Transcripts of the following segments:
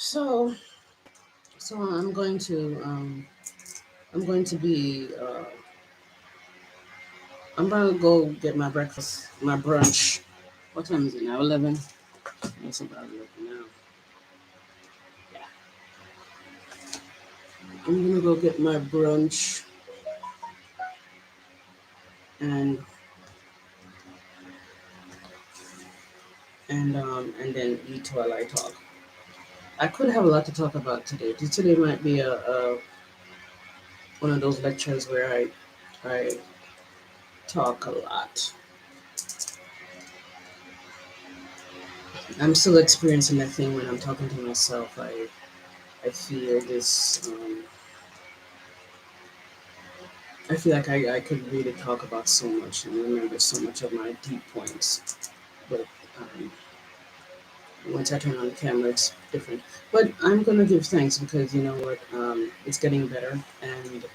So, so I'm going to be I'm gonna go get my breakfast, my brunch. What time is it now? 11. It's about 11 now. Yeah, I'm gonna go get my brunch and and then eat while I talk. I could have a lot to talk about today. Today might be a one of those lectures where I talk a lot. I'm still experiencing that thing when I'm talking to myself. I feel this. I feel like I could really talk about so much and remember so much of my deep points. But um, once I turn on the camera, it's different. But I'm gonna give thanks because you know what, it's getting better, and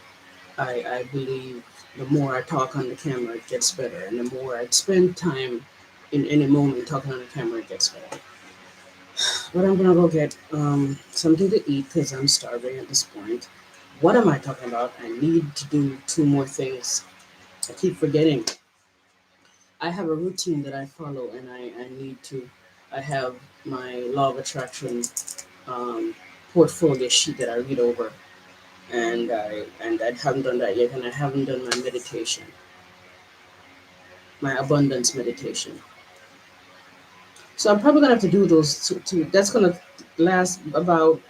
I believe the more I talk on the camera, it gets better, and the more I spend time in any moment talking on the camera, it gets better. But I'm gonna go get something to eat because I'm starving at this point. What am I talking about? I need to do two more things. I keep forgetting. I have a routine that I follow, and I need to. I have my law of attraction um, portfolio sheet that I read over, and I haven't done that yet, and I haven't done my meditation, my abundance meditation. So I'm probably gonna have to do those two. That's gonna last about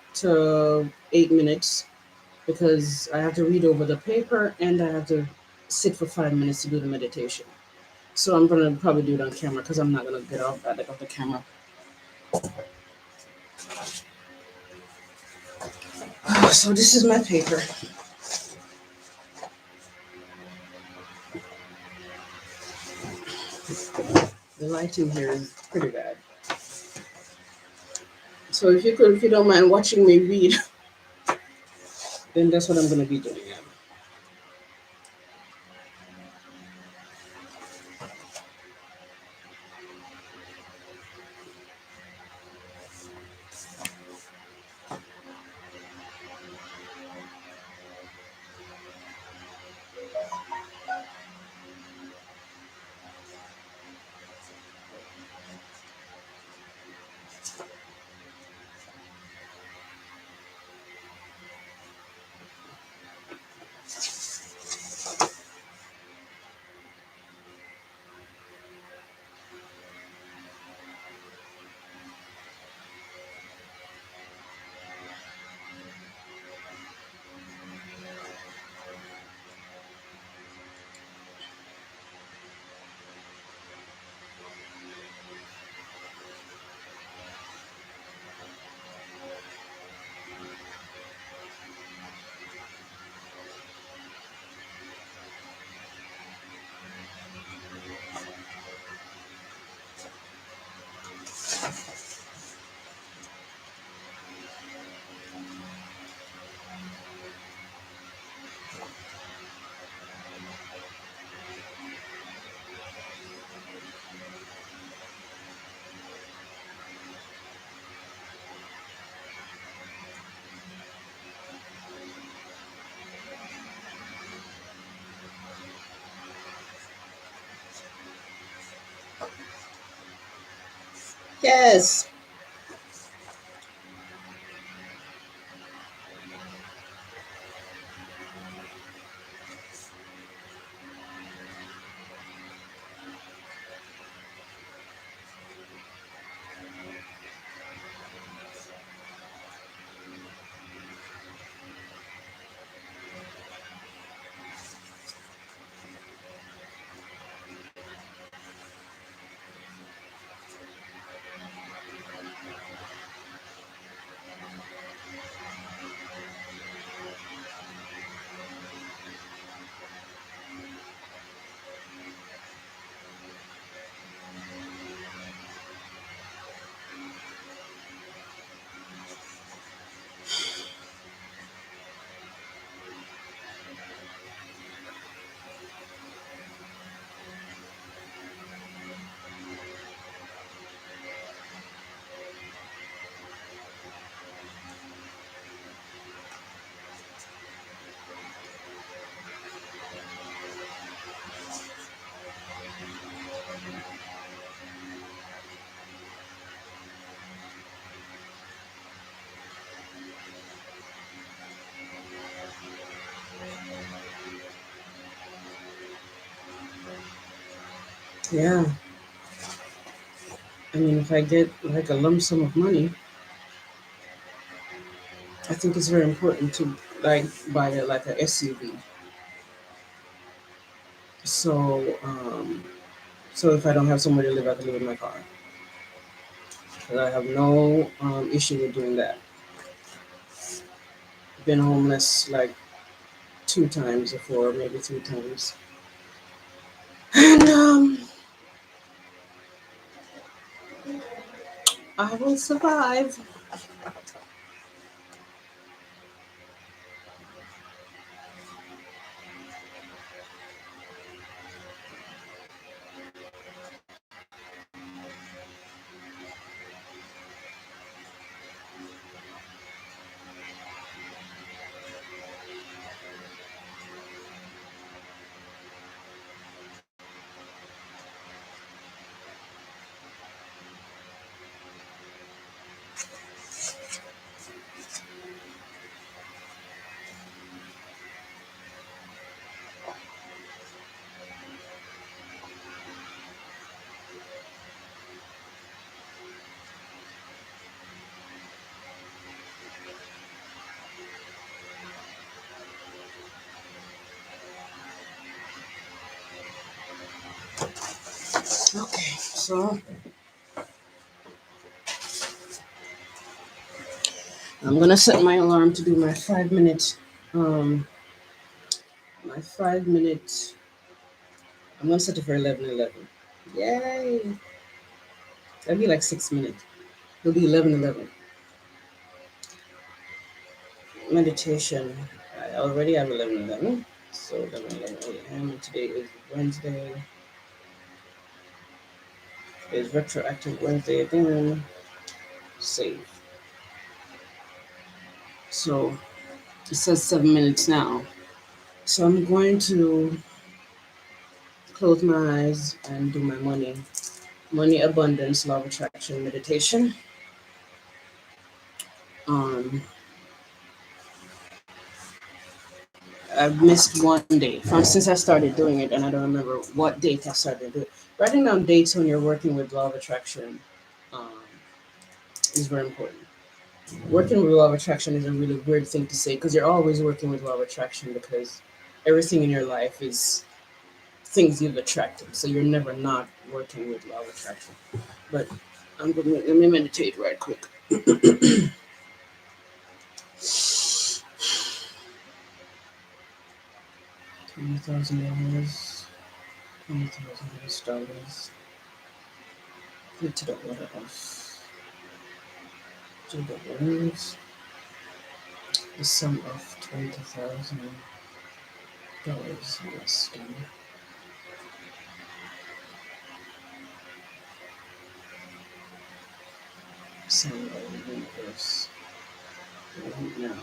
8 minutes because I have to read over the paper and I have to sit for 5 minutes to do the meditation. So I'm gonna probably do it on camera because I'm not gonna get off of the camera. So this is my paper. The lighting here is pretty bad. So if you don't mind watching me read, then that's what I'm gonna be doing. Yeah. Yes. Yeah, I mean, if I get like a lump sum of money, I think it's very important to like buy like a SUV. So, so if I don't have somewhere to live, I can live in my car. But I have no issue with doing that. Been homeless like two times before, maybe three times, and I will survive. Okay, so I'm gonna set my alarm to do my 5 minute, um, my 5 minute. I'm gonna set it for 11:11. Yay! That'd be like 6 minutes. It'll be 11:11. Meditation. I already have 11:11. So 11:11 a.m. Today is Wednesday. It's retroactive Wednesday again. Save. So it says 7 minutes now. So I'm going to close my eyes and do my money abundance, law of attraction meditation. Um, I've missed one day from since I started doing it, and I don't remember what date I started doing it. Writing down dates when you're working with law of attraction um, is very important. Working with law of attraction is a really weird thing to say because you're always working with law of attraction because everything in your life is things you've attracted. So you're never not working with law of attraction. But I'm gonna let me meditate right quick. $20,000. $20,000. Put it to the order of Jada wins the sum of $20,000 US. Sum of the universe. Right now.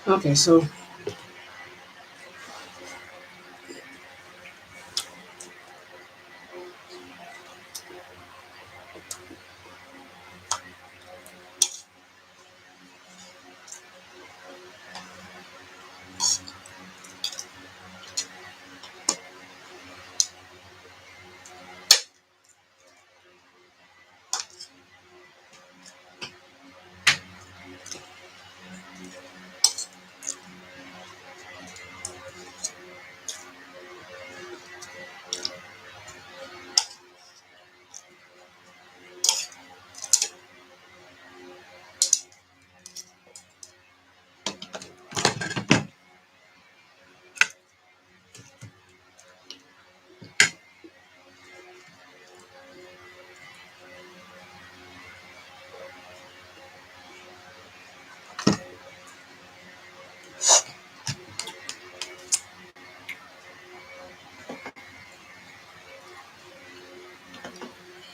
Okay, so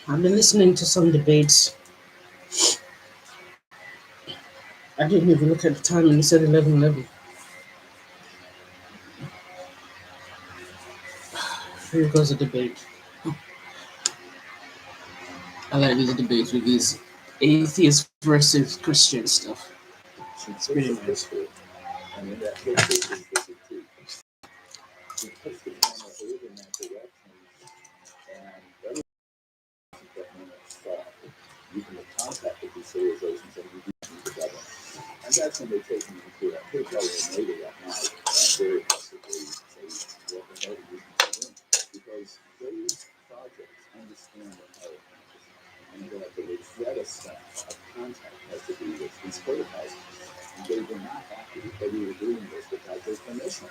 I've been listening to some debates. I didn't even look at the time and it said 11:11. Here goes a debate. I like these debates with these atheist versus Christian stuff. It's pretty nice. And in that history is too. He puts the camera over in that direction, and everything that minutes using the contact of these civilizations and reducing together. And that's when they take them into a hotel or later that night and very possibly say, well, the hell are you doing? Because those projects understand the power of consciousness and that the Rosetta Stone of contact has to do with these protocols. And they were not happy that we were doing this without their permission.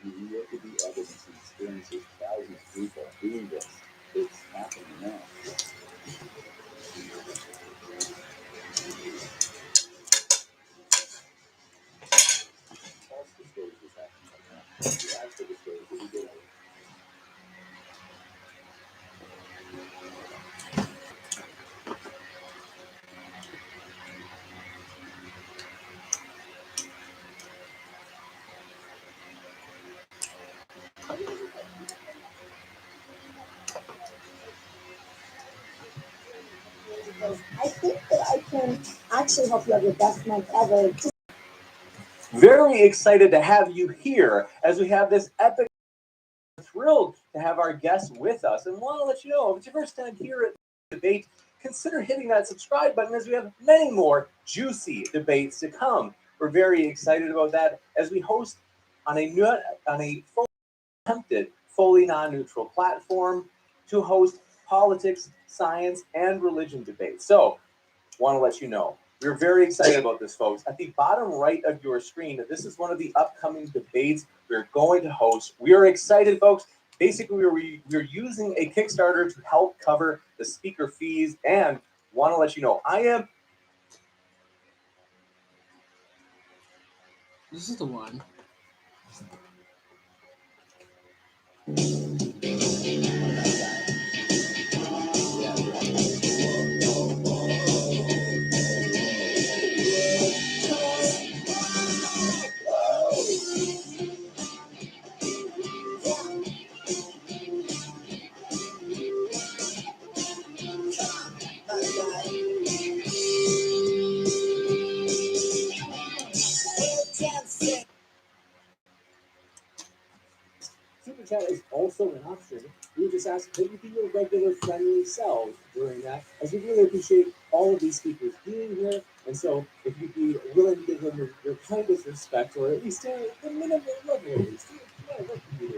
You look at the evidence and experiences thousands of people doing this. It's happening now. False disclosure is happening right now. The actual disclosure we do. I think that I can actually help you have your best month ever. Very excited to have you here as we have this epic. Thrilled to have our guests with us and want to let you know if it's your first time here at the debate, consider hitting that subscribe button as we have many more juicy debates to come. We're very excited about that as we host on a fully attempted, fully non-neutral platform to host politics, science, and religion debates. So, want to let you know. We're very excited about this, folks. At the bottom right of your screen, this is one of the upcoming debates we're going to host. We are excited, folks. Basically, we're using a Kickstarter to help cover the speaker fees, and want to let you know, This is the one. Super Chat is also an option. We just ask that you be your regular friendly selves during that, as we really appreciate all of these speakers being here. And so, if you'd be willing to give them your kindest respect, or at least the minimum level, at least,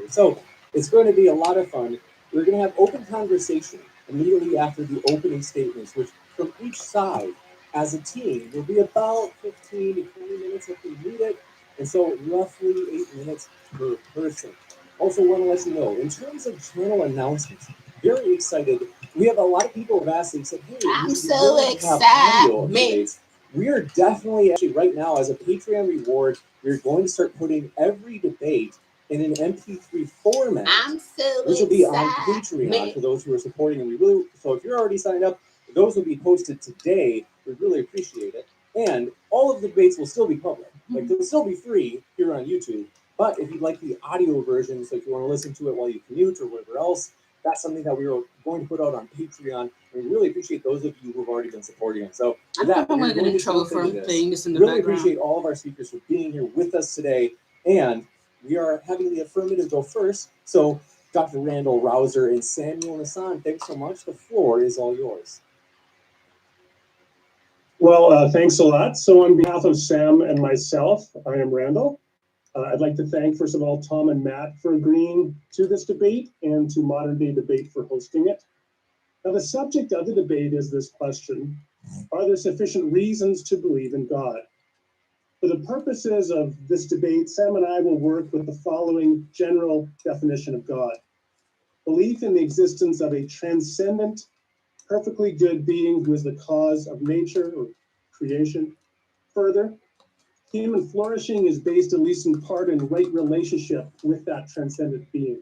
so it's going to be a lot of fun. We're going to have open conversation immediately after the opening statements, which from each side, as a team, will be about 15 to 20 minutes if we need it, and so roughly 8 minutes per person. Also, want to let you know, in terms of channel announcements, very excited. We have a lot of people have asked and said, "Hey, I'm so excited." We are definitely actually right now as a Patreon reward, we're going to start putting every debate in an MP3 format, I'm so which will be on excited. Patreon for those who are supporting. And we really, so if you're already signed up, those will be posted today. We really appreciate it. And all of the debates will still be public. Like they'll still be free here on YouTube. But if you'd like the audio version, so if you want to listen to it while you commute or whatever else, that's something that we are going to put out on Patreon. And we really appreciate those of you who have already been supporting it. So I with think that, I'm we're gonna get going in to trouble jump for into this. playing this in the Really background. appreciate all of our speakers for being here with us today. And we are having the affirmative go first. So Dr. Randall Rouser and Samuel Nassan, thanks so much. The floor is all yours. Well, thanks a lot. So on behalf of Sam and myself, I am Randall. I'd like to thank, first of all, Tom and Matt for agreeing to this debate and to Modern Day Debate for hosting it. Now, the subject of the debate is this question: are there sufficient reasons to believe in God? For the purposes of this debate, Sam and I will work with the following general definition of God: belief in the existence of a transcendent, perfectly good being who is the cause of nature or creation. Further, human flourishing is based, at least in part, in right relationship with that transcendent being.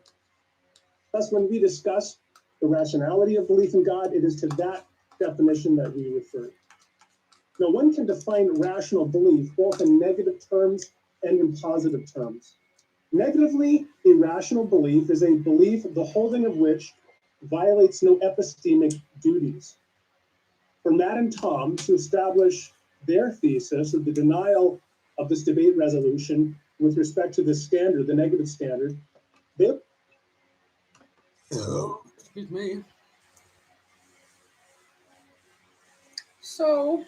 Thus, when we discuss the rationality of belief in God, it is to that definition that we refer. Now, one can define rational belief both in negative terms and in positive terms. Negatively, a rational belief is a belief the holding of which violates no epistemic duties. For Matt and Tom to establish their thesis of the denial of this debate resolution with respect to the standard, the negative standard, they Excuse me. So,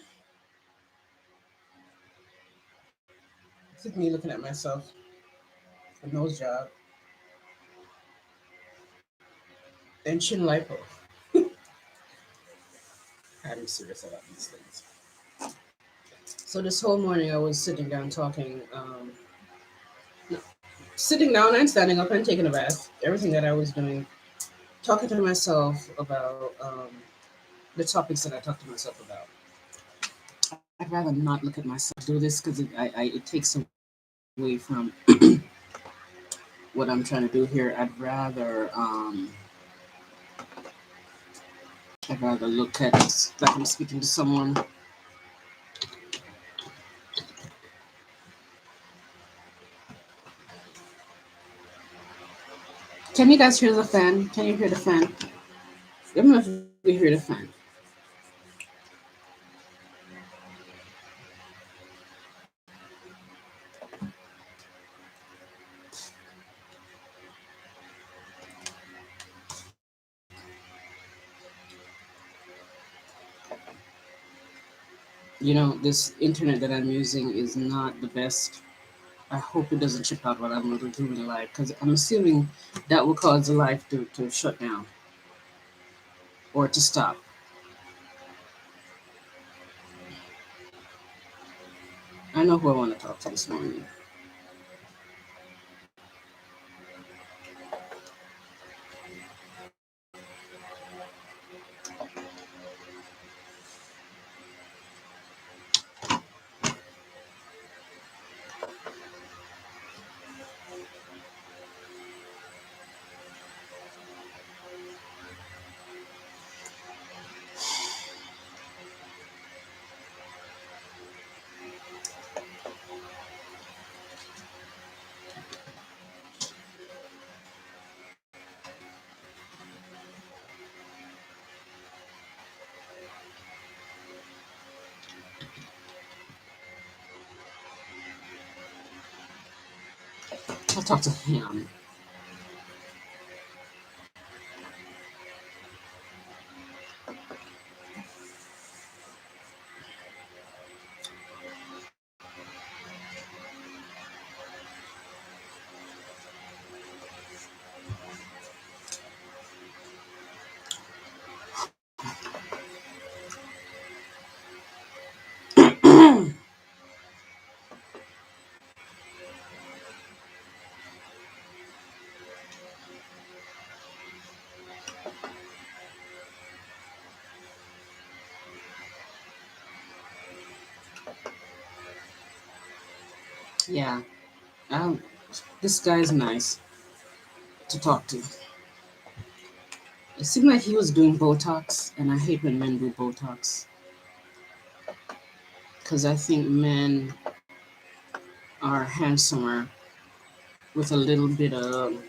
this is me looking at myself. A nose job and chin lipo. I'm serious about these things. So this whole morning I was sitting down talking, no, sitting down and standing up and taking a bath. Everything that I was doing, talking to myself about the topics that I talk to myself about. I'd rather not look at myself do this because it takes away from what I'm trying to do here. I'd rather look at like I'm speaking to someone. Can you guys hear the fan? Can you hear the fan? Let me know if you hear the fan. You know, this internet that I'm using is not the best. I hope it doesn't chip out while I'm doing live because I'm assuming that will cause the live to shut down or to stop. I know who I want to talk to this morning. I'll talk to him. Yeah. Um, this guy's nice to talk to. It seemed like he was doing Botox, and I hate when men do Botox because I think men are handsomer with a little bit of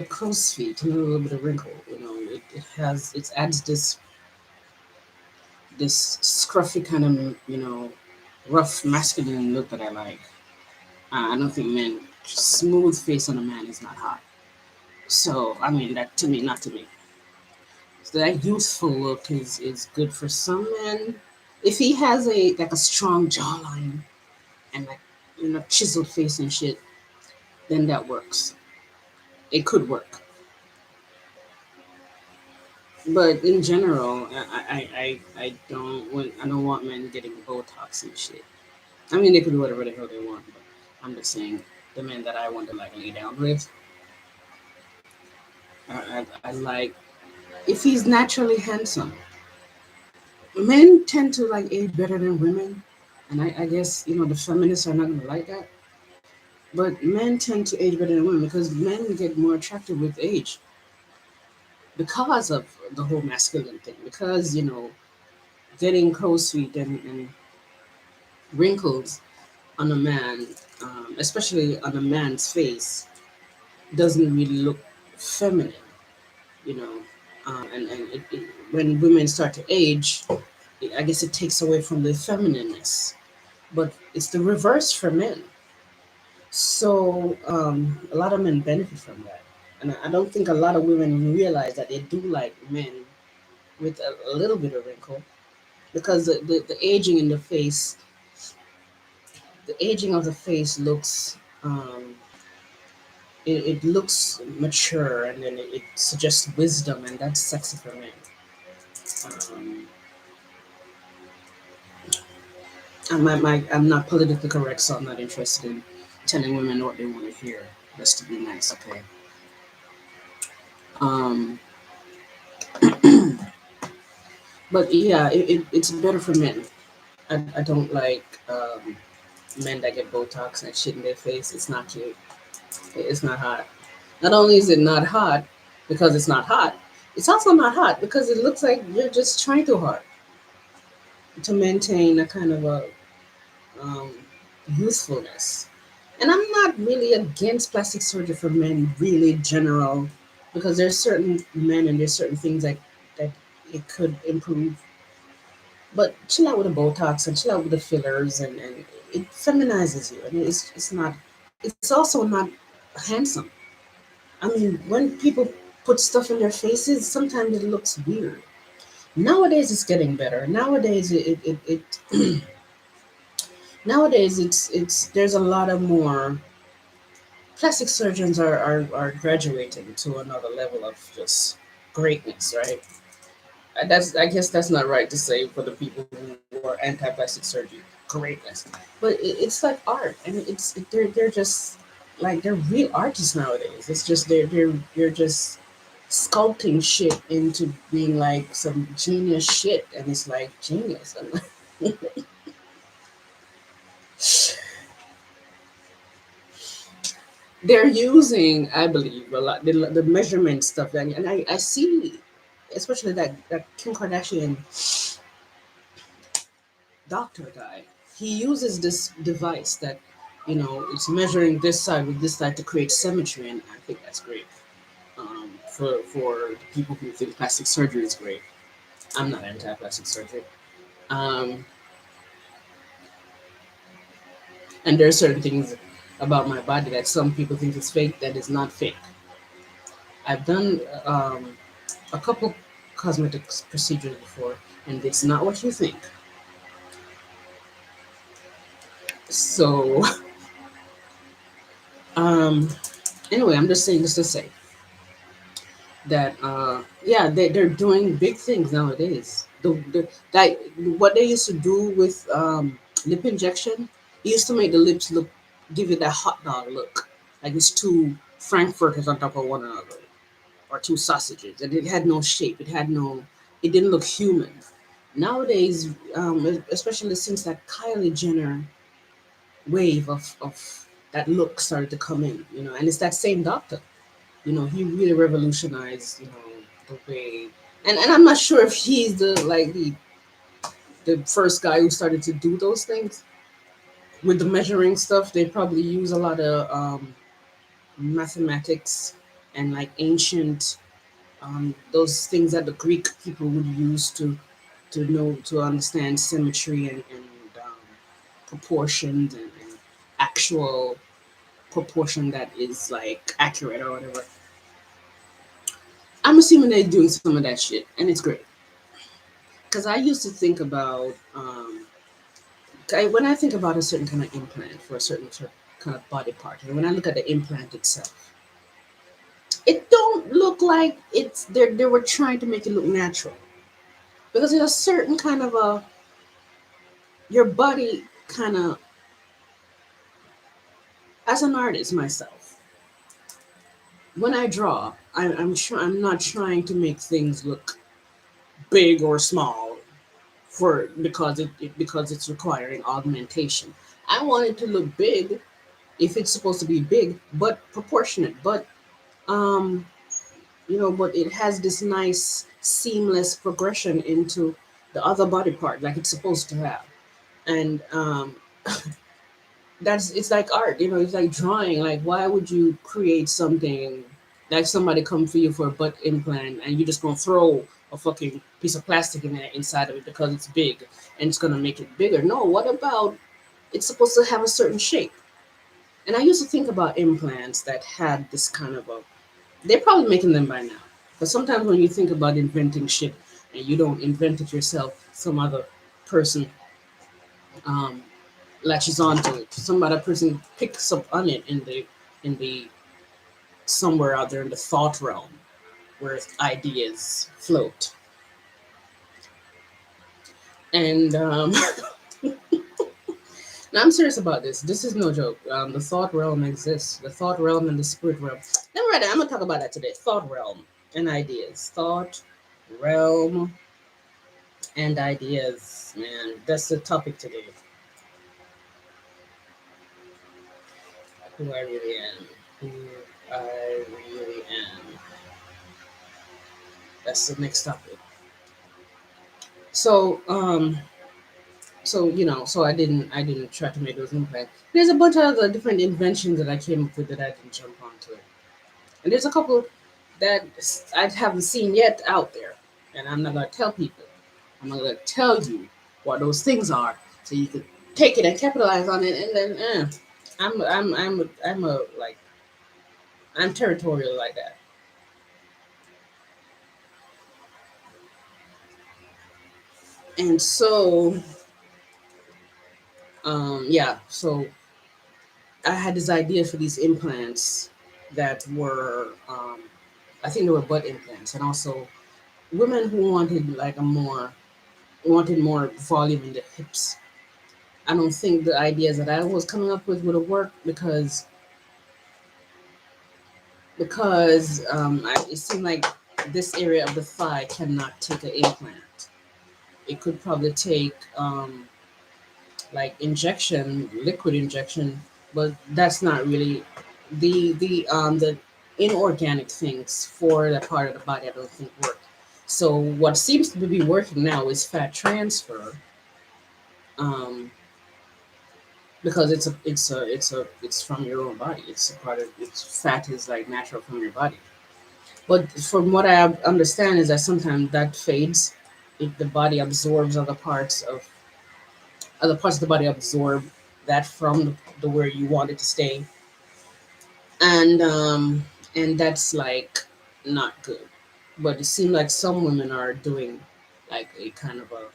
crow's feet and a little bit of wrinkle. You know, it adds this scruffy kind of rough masculine look that I like. I don't think men smooth face on a man is not hot. So I mean that to me, not to me. So that youthful look is good for some men. If he has a like a strong jawline and like chiseled face and shit, then that works. It could work. But in general, I don't want men getting Botox and shit. I mean, they can do whatever the hell they want, but I'm just saying the men that I want to like lay down with, I like if he's naturally handsome. Men tend to like age better than women, and I guess the feminists are not gonna like that. But men tend to age better than women because men get more attractive with age because of the whole masculine thing. Because getting crow's feet and wrinkles on a man, especially on a man's face, doesn't really look feminine, you know. When women start to age, I guess it takes away from the feminineness. But it's the reverse for men. So a lot of men benefit from that. And I don't think a lot of women realize that they do like men with a little bit of wrinkle because the aging in the face, the aging of the face looks it looks mature, and then it suggests wisdom, and that's sexy for men. Um, I'm not politically correct, so I'm not interested in telling women what they want to hear. Just to be nice, okay? Um, but yeah, it's better for men. I don't like men that get Botox and shit in their face. It's not cute. It's not hot. Not only is it not hot because it's not hot, it's also not hot because it looks like you're just trying too hard to maintain a kind of a um, usefulness. And I'm not really against plastic surgery for men, really general, because there's certain men and there's certain things that it could improve. But chill out with the Botox and chill out with the fillers, and it feminizes you. I mean, it's not. It's also not handsome. I mean, when people put stuff in their faces, sometimes it looks weird. Nowadays, it's getting better. Nowadays, nowadays it's there's a lot of more plastic surgeons are graduating to another level of just greatness, right? That's I guess that's not right to say for the people who are anti-plastic surgery greatness, but it's like art, and they're just like they're real artists nowadays. It's just they're just sculpting shit into being like some genius shit, and it's like genius. They're using, I believe, a lot the measurement stuff, and I see, especially that Kim Kardashian doctor guy. He uses this device that it's measuring this side with this side to create symmetry, and I think that's great. For people who think plastic surgery is great, I'm not anti-plastic surgery. Um, and there are certain things about my body that some people think is fake that is not fake. I've done a couple cosmetics procedures before, and it's not what you think. So, um, anyway, I'm just saying this to say that, yeah, they're doing big things nowadays. That what they used to do with lip injection, it used to make the lips look, give it that hot dog look, like it's two frankfurters on top of one another, or two sausages, and it had no shape. It didn't look human. Nowadays, especially since that Kylie Jenner wave of that look started to come in, and it's that same doctor. He really revolutionized, the way, and I'm not sure if he's the first guy who started to do those things with the measuring stuff. They probably use a lot of mathematics and like ancient, those things that the Greek people would use to understand symmetry and proportions and actual proportion that is like accurate or whatever. I'm assuming they're doing some of that shit, and it's great. Because I used to think about, when I think about a certain kind of implant for a certain kind of body part, and when I look at the implant itself, it don't look like they were trying to make it look natural, because there's a certain kind of a your body kind of, as an artist myself, when I draw, I'm not trying to make things look big or small for because it's requiring augmentation. I want it to look big if it's supposed to be big, but proportionate. Um, but it has this nice seamless progression into the other body part, like it's supposed to have. And that's it's like art, it's like drawing. Like, why would you create something like somebody come for you for a butt implant and you just gonna throw a fucking piece of plastic in there inside of it because it's big and it's gonna make it bigger? No, what about it's supposed to have a certain shape? And I used to think about implants that had this kind of a. They're probably making them by now. But sometimes when you think about inventing shit and you don't invent it yourself, some other person um, latches onto it. Some other person picks up on it in the somewhere out there in the thought realm where ideas float. And now I'm serious about this. This is no joke. The thought realm exists. The thought realm and the spirit realm. Never read it. I'm gonna talk about that today. Thought realm and ideas. Thought realm and ideas. Man, that's the topic today. Who I really am. Who I really am. That's the next topic. So, so I didn't try to make those implants. There's a bunch of other different inventions that I came up with that I didn't jump onto it, and there's a couple that I haven't seen yet out there, and I'm not gonna tell people. I'm not gonna tell you what those things are, so you could take it and capitalize on it, and then I'm a like I'm territorial like that. And so yeah, so I had this idea for these implants that were I think they were butt implants, and also women who wanted more volume in the hips. I don't think the ideas that I was coming up with would have worked because it seemed like this area of the thigh cannot take an implant. It could probably take like injection, liquid injection, but that's not really the inorganic things for that part of the body. I don't think work. So what seems to be working now is fat transfer, um, because it's from your own body. It's a part of it's fat is like natural from your body. But from what I understand is that sometimes that fades. The body absorbs other parts of the body absorb that from the where you want it to stay, and that's like not good. But it seems like some women are doing like a kind of a,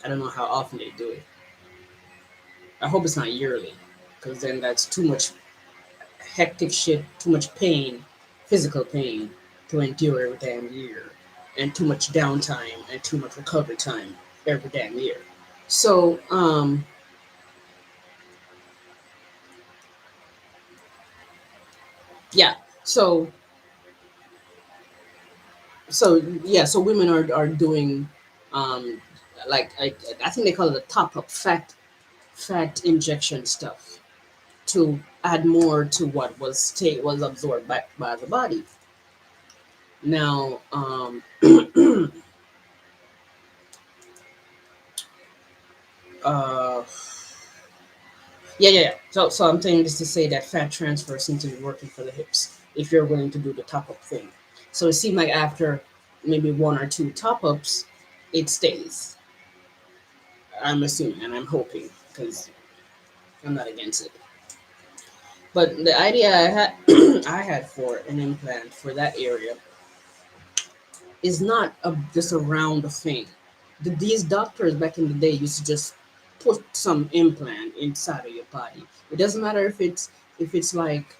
I don't know how often they do it. I hope it's not yearly, because then that's too much hectic shit, too much pain, physical pain to endure every damn year, and too much downtime and too much recovery time every damn year. So yeah, so so women are doing um like I think they call it a top up fat fat injection stuff to add more to what was absorbed by the body. Now, uh, yeah. So I'm saying this to say that fat transfer seems to be working for the hips if you're willing to do the top up thing. So it seemed like after maybe one or two top ups, it stays. I'm assuming and I'm hoping because I'm not against it. But the idea I had I had for an implant for that area is not just a round thing. These doctors back in the day used to just put some implant inside of your body. It doesn't matter if it's like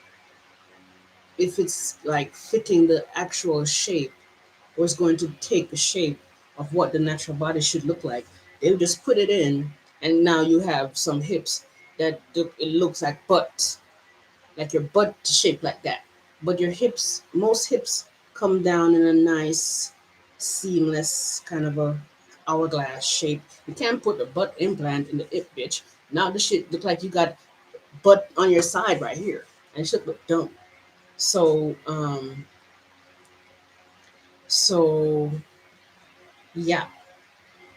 if it's like fitting the actual shape or it's going to take the shape of what the natural body should look like. They'll just put it in, and now you have some hips that it looks like your butt shaped like that. But your hips, most hips come down in a nice, seamless kind of a hourglass shape. You can't put a butt implant in the hip, bitch. Now the shit look like you got butt on your side right here, and it should look dumb. So, so yeah.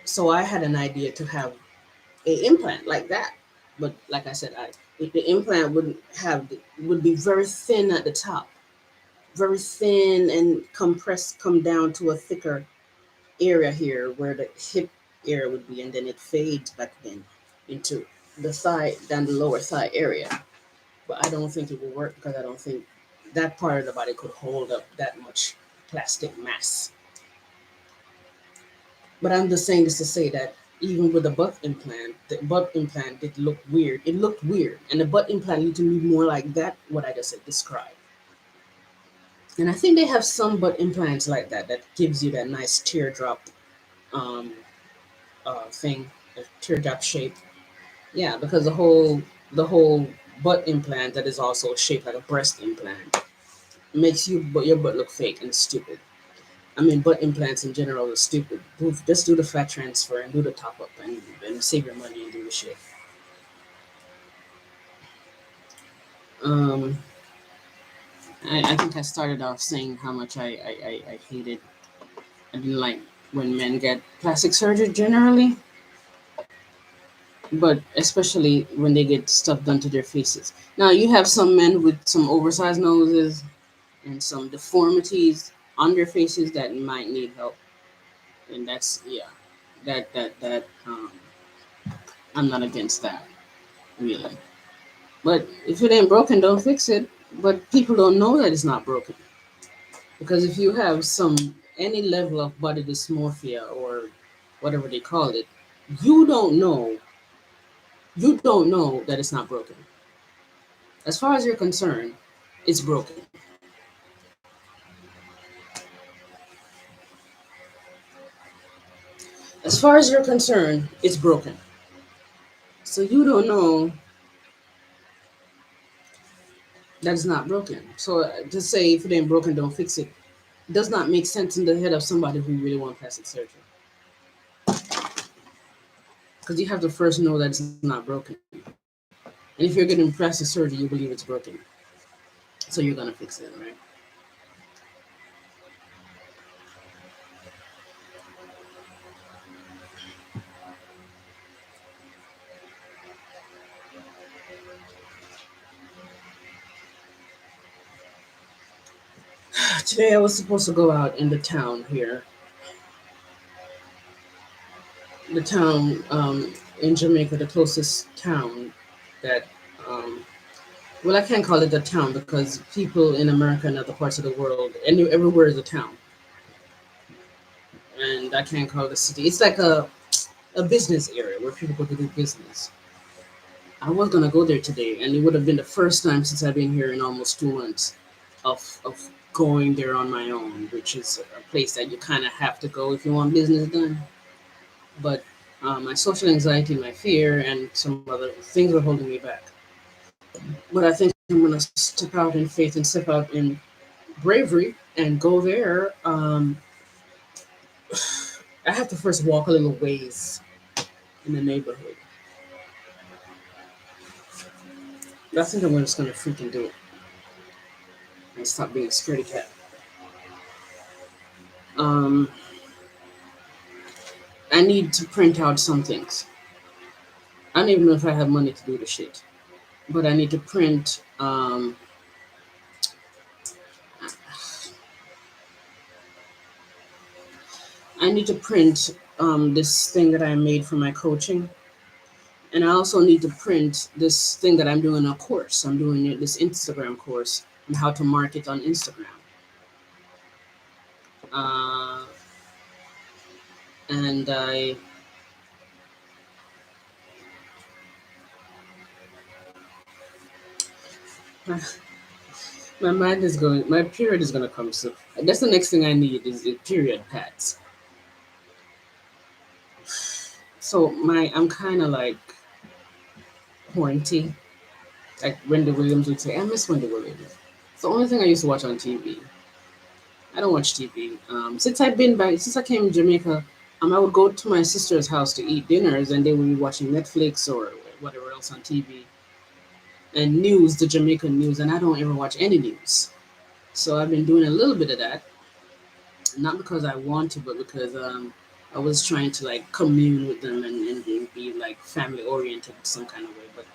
So I had an idea to have a implant like that, but like I said, the implant would be very thin at the top, very thin and come down to a thicker area here where the hip area would be, and then it fades back then into the thigh, down the lower thigh area. But I don't think it will work because I don't think that part of the body could hold up that much plastic mass. But I'm just saying this to say that even with the butt implant did look weird. It looked weird, and the butt implant need to be more like that. What I just said, described. And I think they have some butt implants like that that gives you that nice teardrop um, thing, a teardrop shape. Yeah, because the whole butt implant that is also shaped like a breast implant makes your butt look fake and stupid. I mean, butt implants in general are stupid. Just do the fat transfer and do the top up and save your money and do the shit. Um, I think I started off saying how much I hated, I didn't like when men get plastic surgery generally, but especially when they get stuff done to their faces. Now, you have some men with some oversized noses and some deformities on their faces that might need help. And that's, yeah, that I'm not against that, really. But if it ain't broken, don't fix it. But people don't know that it's not broken. Because if you have any level of body dysmorphia or whatever they call it, you don't know you don't know that it's not broken. As far as you're concerned, it's broken. As far as you're concerned, it's broken. So you don't know that it's not broken. So to say if it ain't broken, don't fix it does not make sense in the head of somebody who really wants plastic surgery. Because you have to first know that it's not broken. And if you're getting plastic surgery, you believe it's broken. So you're gonna fix it, right? Today I was supposed to go out in the town here, the town in Jamaica, the closest town that, um, well, I can't call it a town because people in America and other parts of the world, everywhere is a town, and I can't call it a city. It's like a business area where people go to do business. I was gonna go there today, and it would have been the first time since I've been here in almost 2 months of going there on my own, which is a place that you kind of have to go if you want business done. But my social anxiety, my fear, and some other things were holding me back. But I think I'm gonna step out in faith and step out in bravery and go there. I have to first walk a little ways in the neighborhood I think I'm just gonna freaking do it and stop being a scaredy cat. Um, I need to print out some things. I don't even know if I have money to do the shit, but I need to print. I need to print this thing that I made for my coaching, and I also need to print this thing that I'm doing a course. I'm doing this Instagram course on how to market on Instagram. Uh, and I my mind is going. My period is gonna come soon. That's the next thing I need is the period pads. So I'm kind of like horny. Like Wendy Williams would say, I miss Wendy Williams. It's the only thing I used to watch on TV. I don't watch TV. Since I came to Jamaica, I would go to my sister's house to eat dinners, and they would be watching Netflix or whatever else on TV, and news, the Jamaican news, and I don't ever watch any news. So I've been doing a little bit of that, not because I want to, but because I was trying to like commune with them and be like family oriented in some kind of way. But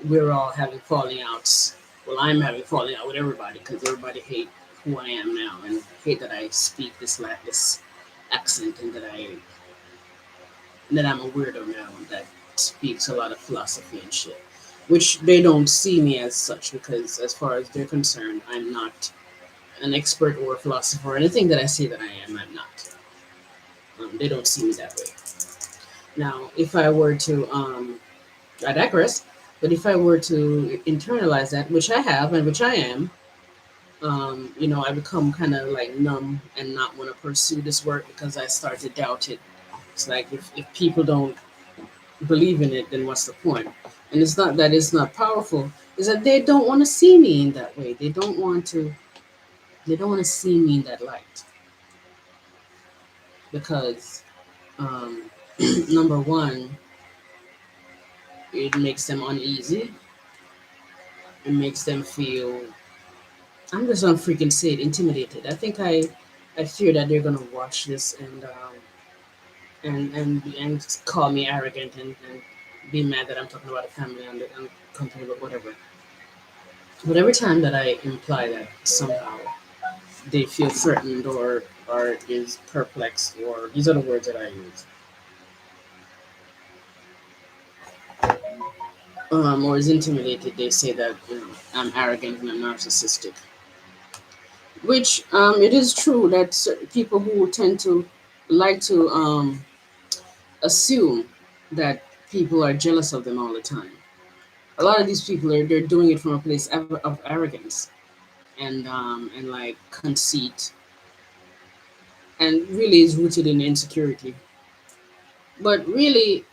we're all having falling outs. Well, I'm having falling out with everybody because everybody hate who I am now and hate that I speak this accent and that I'm a weirdo now that speaks a lot of philosophy and shit. Which they don't see me as such because, as far as they're concerned, I'm not an expert or a philosopher. Anything that I say that I am, I'm not. They don't see me that way. Now, if I were to, I digress, but if I were to internalize that, which I have and which I am, I become kind of like numb and not want to pursue this work because I start to doubt it. It's like if people don't believe in it, then what's the point? And it's not that it's not powerful, it's that they don't want to see me in that way. They don't want to see me in that light because um, number one, it makes them uneasy. It makes them feel. I'm just gonna freaking say it, intimidated. I fear that they're gonna watch this and call me arrogant and be mad that I'm talking about a family and company, but whatever. But every time that I imply that somehow they feel threatened or is perplexed, or these are the words that I use, or is intimidated, they say that I'm arrogant and I'm narcissistic. Which it is true that people who tend to like to assume that people are jealous of them all the time. A lot of these people they're doing it from a place of arrogance and like conceit, and really is rooted in insecurity. But really,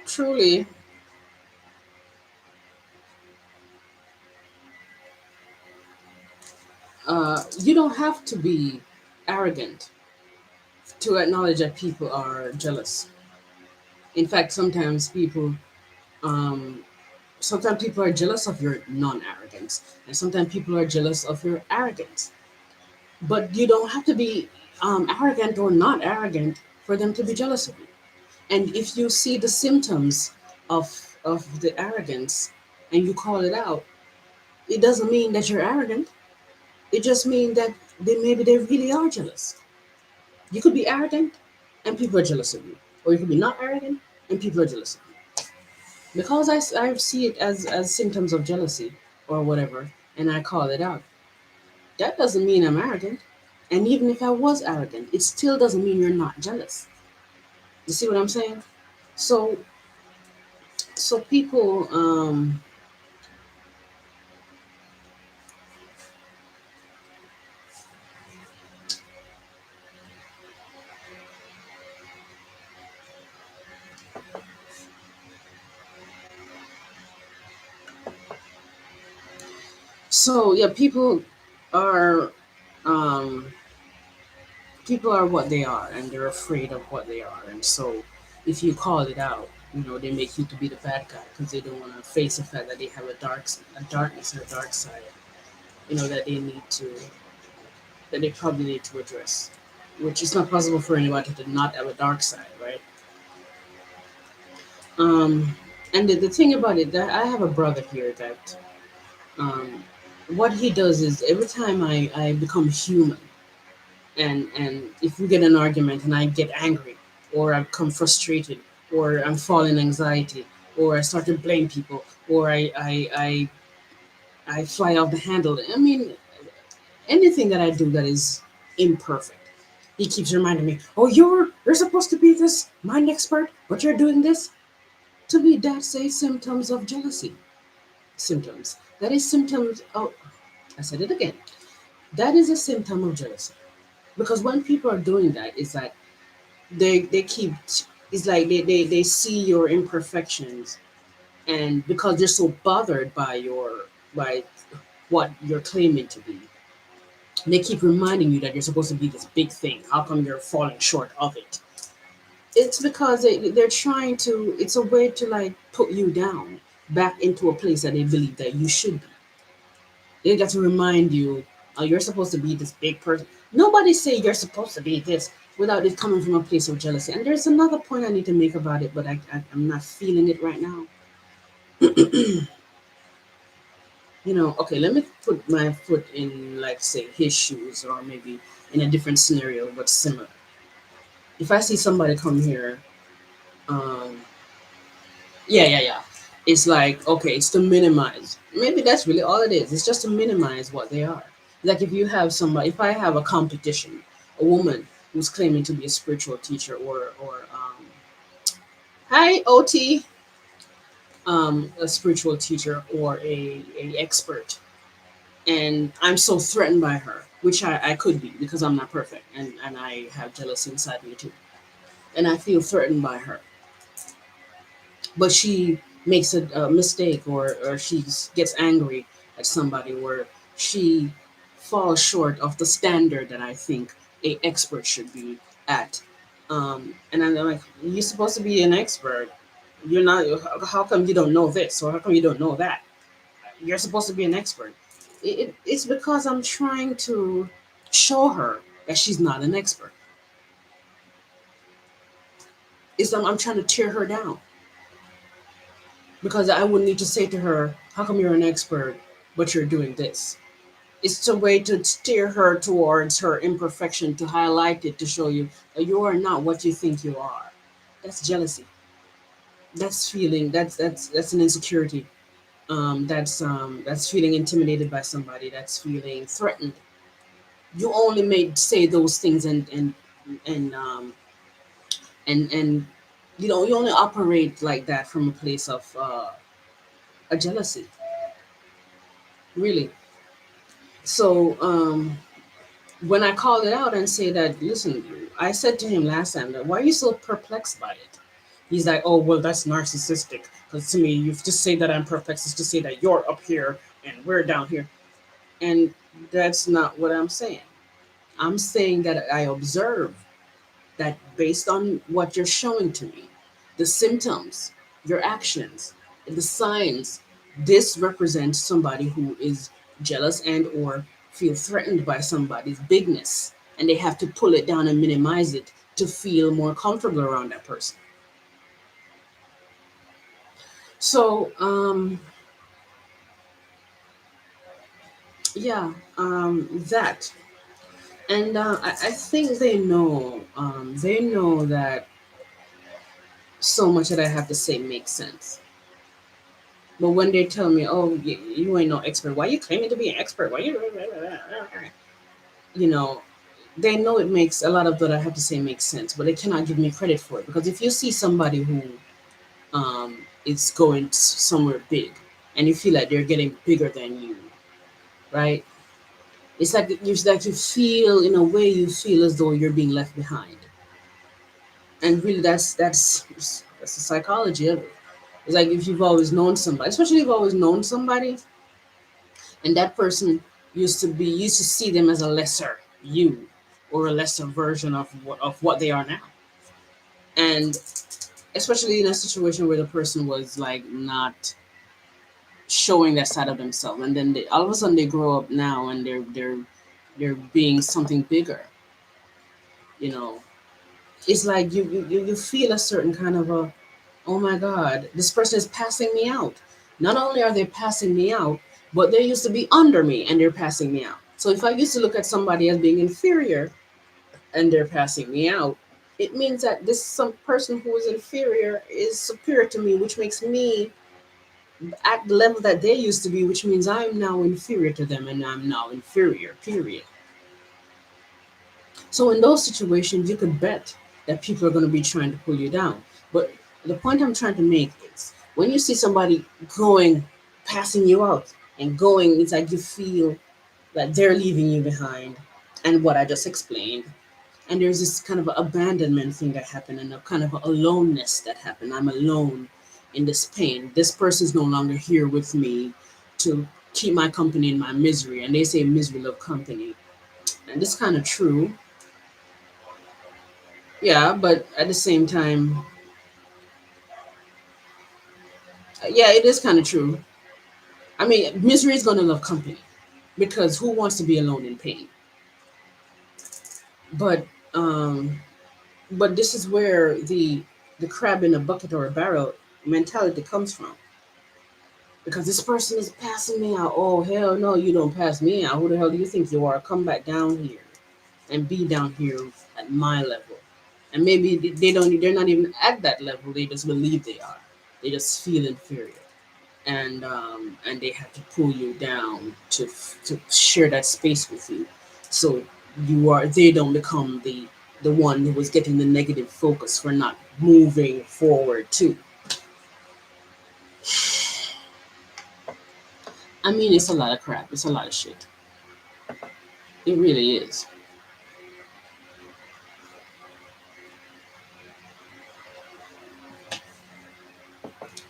truly, you don't have to be arrogant to acknowledge that people are jealous. In fact, um, sometimes people are jealous of your non-arrogance, and sometimes people are jealous of your arrogance. But you don't have to be arrogant or not arrogant for them to be jealous of you. And if you see the symptoms of the arrogance and you call it out, it doesn't mean that you're arrogant. It just means that maybe they really are jealous. You could be arrogant and people are jealous of you, or you could be not arrogant and people are jealous of you. Because I see it as symptoms of jealousy or whatever, and I call it out. That doesn't mean I'm arrogant. And even if I was arrogant, it still doesn't mean you're not jealous. You see what I'm saying? So people so yeah, are um people are what they are and they're afraid of what they are. And so if you call it out, They make you to be the bad guy because they don't want to face the fact that they have a darkness and a dark side. That they probably need to address, which is not possible for anybody to not have a dark side, right? Um, and the thing about it, that I have a brother here that um, what he does is every time I become human, and if we get an argument and I get angry, or I become frustrated, or I'm falling anxiety, or I start to blame people, or I fly off the handle. I mean, anything that I do that is imperfect. He keeps reminding me, "Oh, you're supposed to be this mind expert, but you're doing this." To me, that's a symptoms of jealousy. Symptoms. That is symptoms. Oh, I said it again. That is a symptom of jealousy. Because when people are doing that, it's like they keep. It's like they see your imperfections, and because they're so bothered by what you're claiming to be, they keep reminding you that you're supposed to be this big thing. How come you're falling short of it? It's because they're trying to. It's a way to like put you down back into a place that they believe that you should be. They got to remind you, oh, you're supposed to be this big person. Nobody say you're supposed to be this without it coming from a place of jealousy. And there's another point I need to make about it, but I'm not feeling it right now. Okay, let me put my foot in, like, say, his shoes, or maybe in a different scenario, but similar. If I see somebody come here, um, yeah. It's like, okay, it's to minimize. Maybe that's really all it is. It's just to minimize what they are. Like if you have somebody, if I have a competition, a woman who's claiming to be a spiritual teacher, or hi OT, a spiritual teacher or a expert, and I'm so threatened by her, which I could be because I'm not perfect, and I have jealousy inside me too, and I feel threatened by her, but she makes a mistake, or she gets angry at somebody, where she falls short of the standard that I think a expert should be at. And I'm like, you're supposed to be an expert. You're not. How come you don't know this, or how come you don't know that? You're supposed to be an expert. It's because I'm trying to show her that she's not an expert. I'm trying to tear her down, because I would need to say to her, "How come you're an expert, but you're doing this?" It's a way to steer her towards her imperfection, to highlight it, to show you that you are not what you think you are. That's jealousy. That's feeling. That's an insecurity. That's feeling intimidated by somebody. That's feeling threatened. You only may say those things, and and you only operate like that from a place of a jealousy, really. So when I called it out and say that, listen, I said to him last time that, why are you so perplexed by it? He's like, oh, well, that's narcissistic. Because to me, you just say that I'm perplexed is to say that you're up here and we're down here. And that's not what I'm saying. I'm saying that I observe that based on what you're showing to me, the symptoms, your actions, the signs, this represents somebody who is jealous and or feel threatened by somebody's bigness, and they have to pull it down and minimize it to feel more comfortable around that person. So yeah, that. And I think they know that so much that I have to say makes sense. But when they tell me, "Oh, you ain't no expert. Why you claiming to be an expert? Why you?" You know, they know it makes a lot of what I have to say makes sense, but they cannot give me credit for it, because if you see somebody who is going somewhere big, and you feel like they're getting bigger than you, right? It's like you feel, in a way, you feel as though you're being left behind, and really, that's the psychology of it. It's like if you've always known somebody, especially if you've always known somebody, and that person used to see them as a lesser you, or a lesser version of what they are now. And especially in a situation where the person was like not showing that side of themselves, and then all of a sudden they grow up now and they're being something bigger. You know, it's like you feel a certain kind of a, oh my God, this person is passing me out. Not only are they passing me out, but they used to be under me and they're passing me out. So if I used to look at somebody as being inferior and they're passing me out, it means that this some person who is inferior is superior to me, which makes me at the level that they used to be, which means I'm now inferior to them and I'm now inferior, period. So in those situations, you could bet that people are going to be trying to pull you down. But the point I'm trying to make is when you see somebody going, passing you out and going, it's like you feel that they're leaving you behind. And what I just explained. And there's this kind of abandonment thing that happened and a kind of aloneness that happened. I'm alone in this pain. This person's no longer here with me to keep my company in my misery. And they say misery love company. And this is kind of true. Yeah, but at the same time, yeah, it is kind of true. I mean, misery is gonna love company because who wants to be alone in pain? But um, but this is where the crab in a bucket or a barrel mentality comes from. Because this person is passing me out. Oh hell no, you don't pass me out. Who the hell do you think you are? Come back down here and be down here at my level. And maybe they don't. They're not even at that level. They just believe they are. They just feel inferior. And they have to pull you down to share that space with you, so they don't become the one who was getting the negative focus for not moving forward too. I mean, it's a lot of crap. It's a lot of shit. It really is.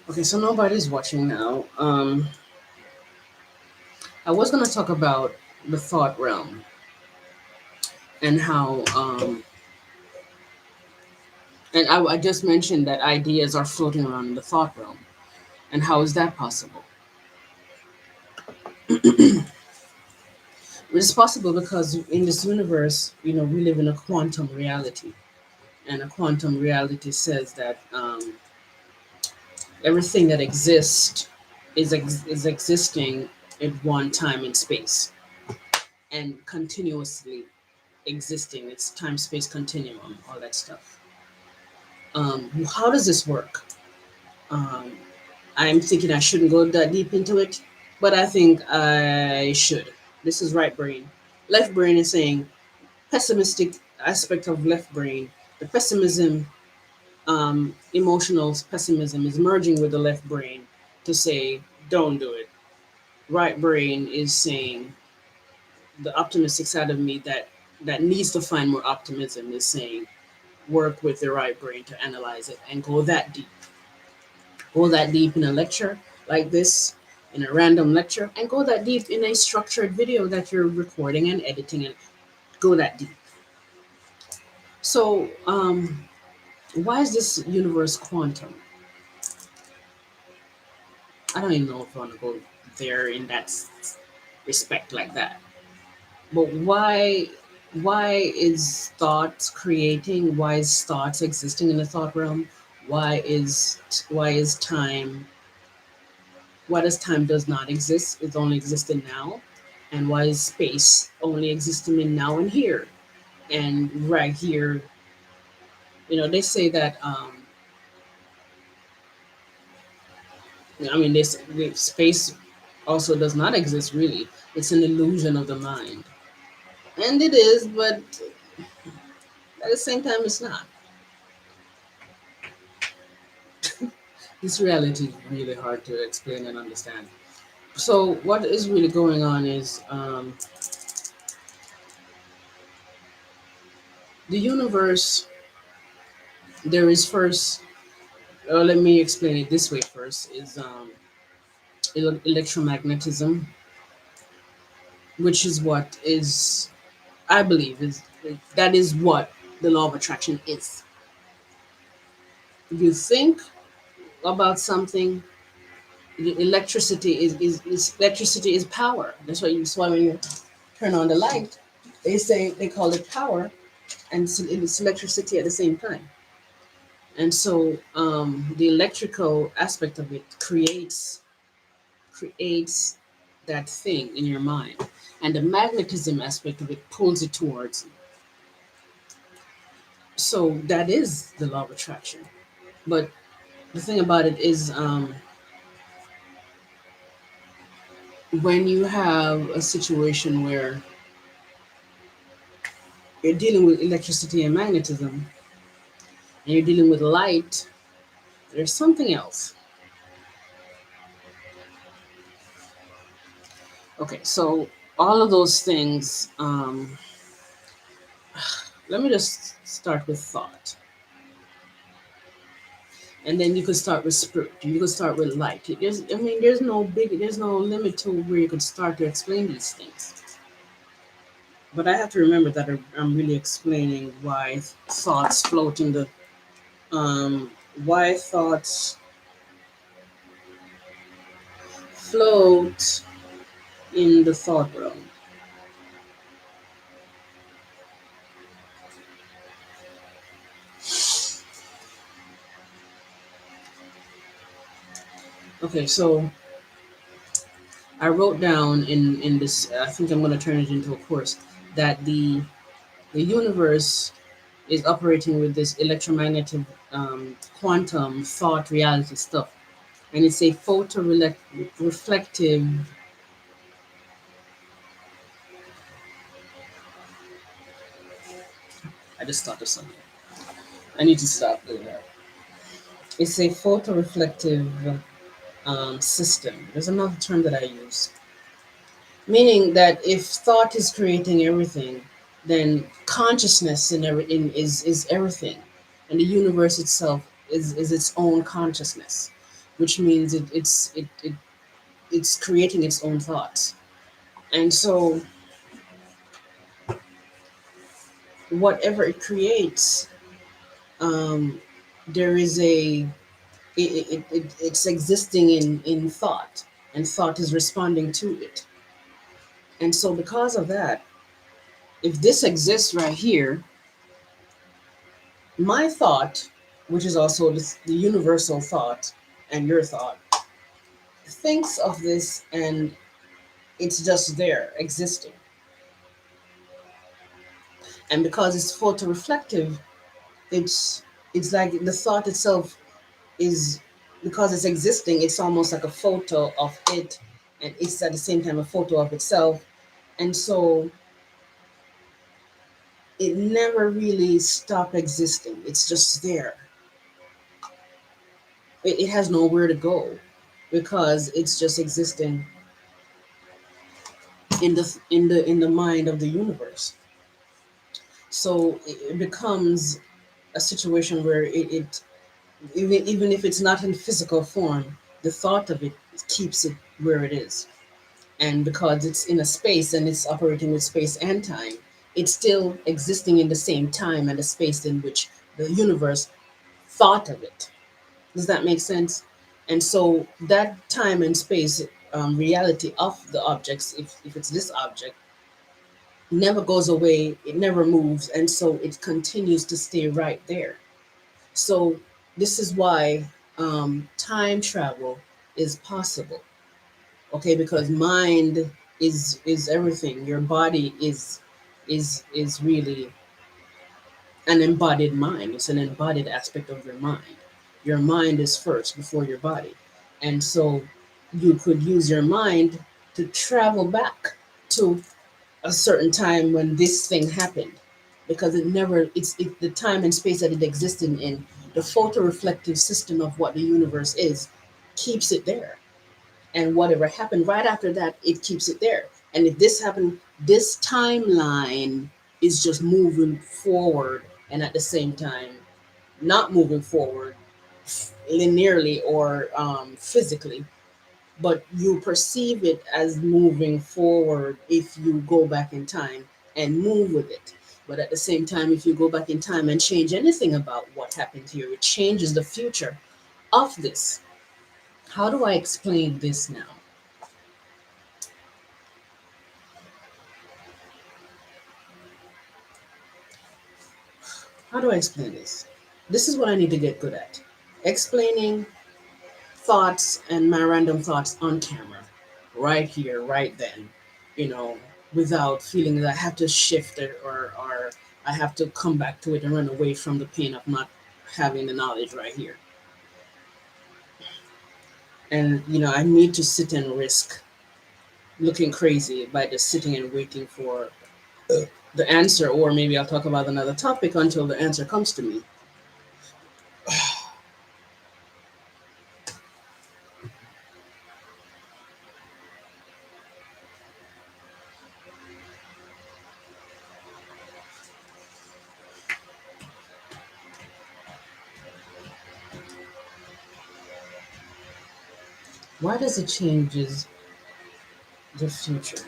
Okay, so nobody's watching now. I was gonna talk about the thought realm and how I just mentioned that ideas are floating around in the thought realm, and how is that possible? It's possible because in this universe, we live in a quantum reality, and a quantum reality says that everything that exists is existing at one time and space, and continuously existing. It's time space continuum, all that stuff. How does this work? Um, I'm thinking I shouldn't go that deep into it, but I think I should. This is right brain. Left brain is saying pessimistic aspect of left brain. The pessimism, emotional pessimism, is merging with the left brain to say, don't do it. Right brain is saying, the optimistic side of me that needs to find more optimism is saying, work with the right brain to analyze it and go that deep. Go that deep in a lecture like this, in a random lecture, and go that deep in a structured video that you're recording and editing, and go that deep. So, why is this universe quantum? I don't even know if I want to go there in that respect like that. But why is thoughts creating? Why is thoughts existing in the thought realm? Why is time? Why does time does not exist? It's only existing now, and why is space only existing in now and here and right here? They say that. I mean, space also does not exist really. It's an illusion of the mind, and it is, but at the same time, it's not. This reality is really hard to explain and understand. So, what is really going on is the universe. There is first. Let me explain it this way first. Is electromagnetism, which is what is I believe is that is what the law of attraction is. You think about something. Electricity is power. That's why when you turn on the light, they call it power, and it's electricity at the same time. And so the electrical aspect of it creates that thing in your mind, and the magnetism aspect of it pulls it towards you. So that is the law of attraction. But the thing about it is, when you have a situation where you're dealing with electricity and magnetism, and you're dealing with light, there's something else. Okay, so all of those things. Let me just start with thought, and then you could start with spirit. You could start with light. There's no limit to where you could start to explain these things. But I have to remember that I'm really explaining thoughts float in the um, why thoughts float in the thought realm. Okay, so I wrote down in this. I think I'm going to turn it into a course that the universe is operating with this electromagnetic quantum thought reality stuff, and it's a reflective. I just thought of something. I need to stop doing that. It's a photoreflective system. There's another term that I use, meaning that if thought is creating everything, then consciousness is everything, and the universe itself is its own consciousness, which means it's creating its own thoughts. And so whatever it creates, um, there is it's existing in thought, and thought is responding to it. And so because of that, if this exists right here, my thought, which is also the universal thought, and your thought, thinks of this, and it's just there existing. And because it's photoreflective, it's it's like the thought itself is, because it's existing, it's almost like a photo of it, and it's at the same time a photo of itself. And so it never really stopped existing. It's just there. It has nowhere to go because it's just existing in the mind of the universe. So it becomes a situation where it even if it's not in physical form, the thought of it keeps it where it is. And because it's in a space and it's operating with space and time, it's still existing in the same time and the space in which the universe thought of it. Does that make sense? And so that time and space reality of the objects, if it's this object, never goes away, it never moves, and so it continues to stay right there. So this is why time travel is possible. Okay, because mind is everything. Your body is really an embodied mind. It's an embodied aspect of your mind. Your mind is first before your body. And so you could use your mind to travel back to a certain time when this thing happened, because the time and space that it existed in, the photoreflective system of what the universe is, keeps it there. And whatever happened right after that, it keeps it there. And if this happened, this timeline is just moving forward, and at the same time not moving forward linearly or physically, but you perceive it as moving forward if you go back in time and move with it. But at the same time, if you go back in time and change anything about what happened here, it changes the future of this. How do I explain this now? How do I explain this? This is what I need to get good at: explaining thoughts and my random thoughts on camera, right here, right then, you know, without feeling that I have to shift it, or I have to come back to it and run away from the pain of not having the knowledge right here. And, I need to sit and risk looking crazy by just sitting and waiting for the answer, or maybe I'll talk about another topic until the answer comes to me. Why does it changes the future?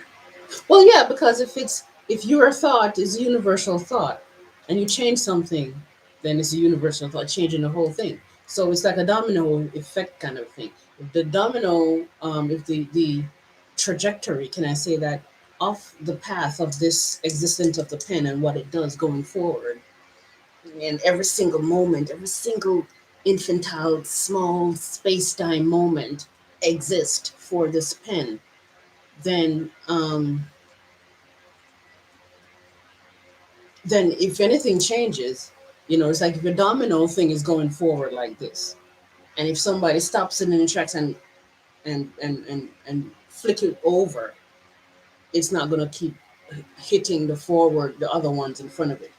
Well, yeah, because if your thought is a universal thought, and you change something, then it's a universal thought, changing the whole thing. So it's like a domino effect kind of thing. If the domino, if the trajectory, can I say that, of the path of this existence of the pen and what it does going forward, and every single moment, every single infantile, small space time moment exists for this pen, then then if anything changes, it's like if a domino thing is going forward like this, and if somebody stops it in the tracks and flick it over, it's not going to keep hitting the other ones in front of it.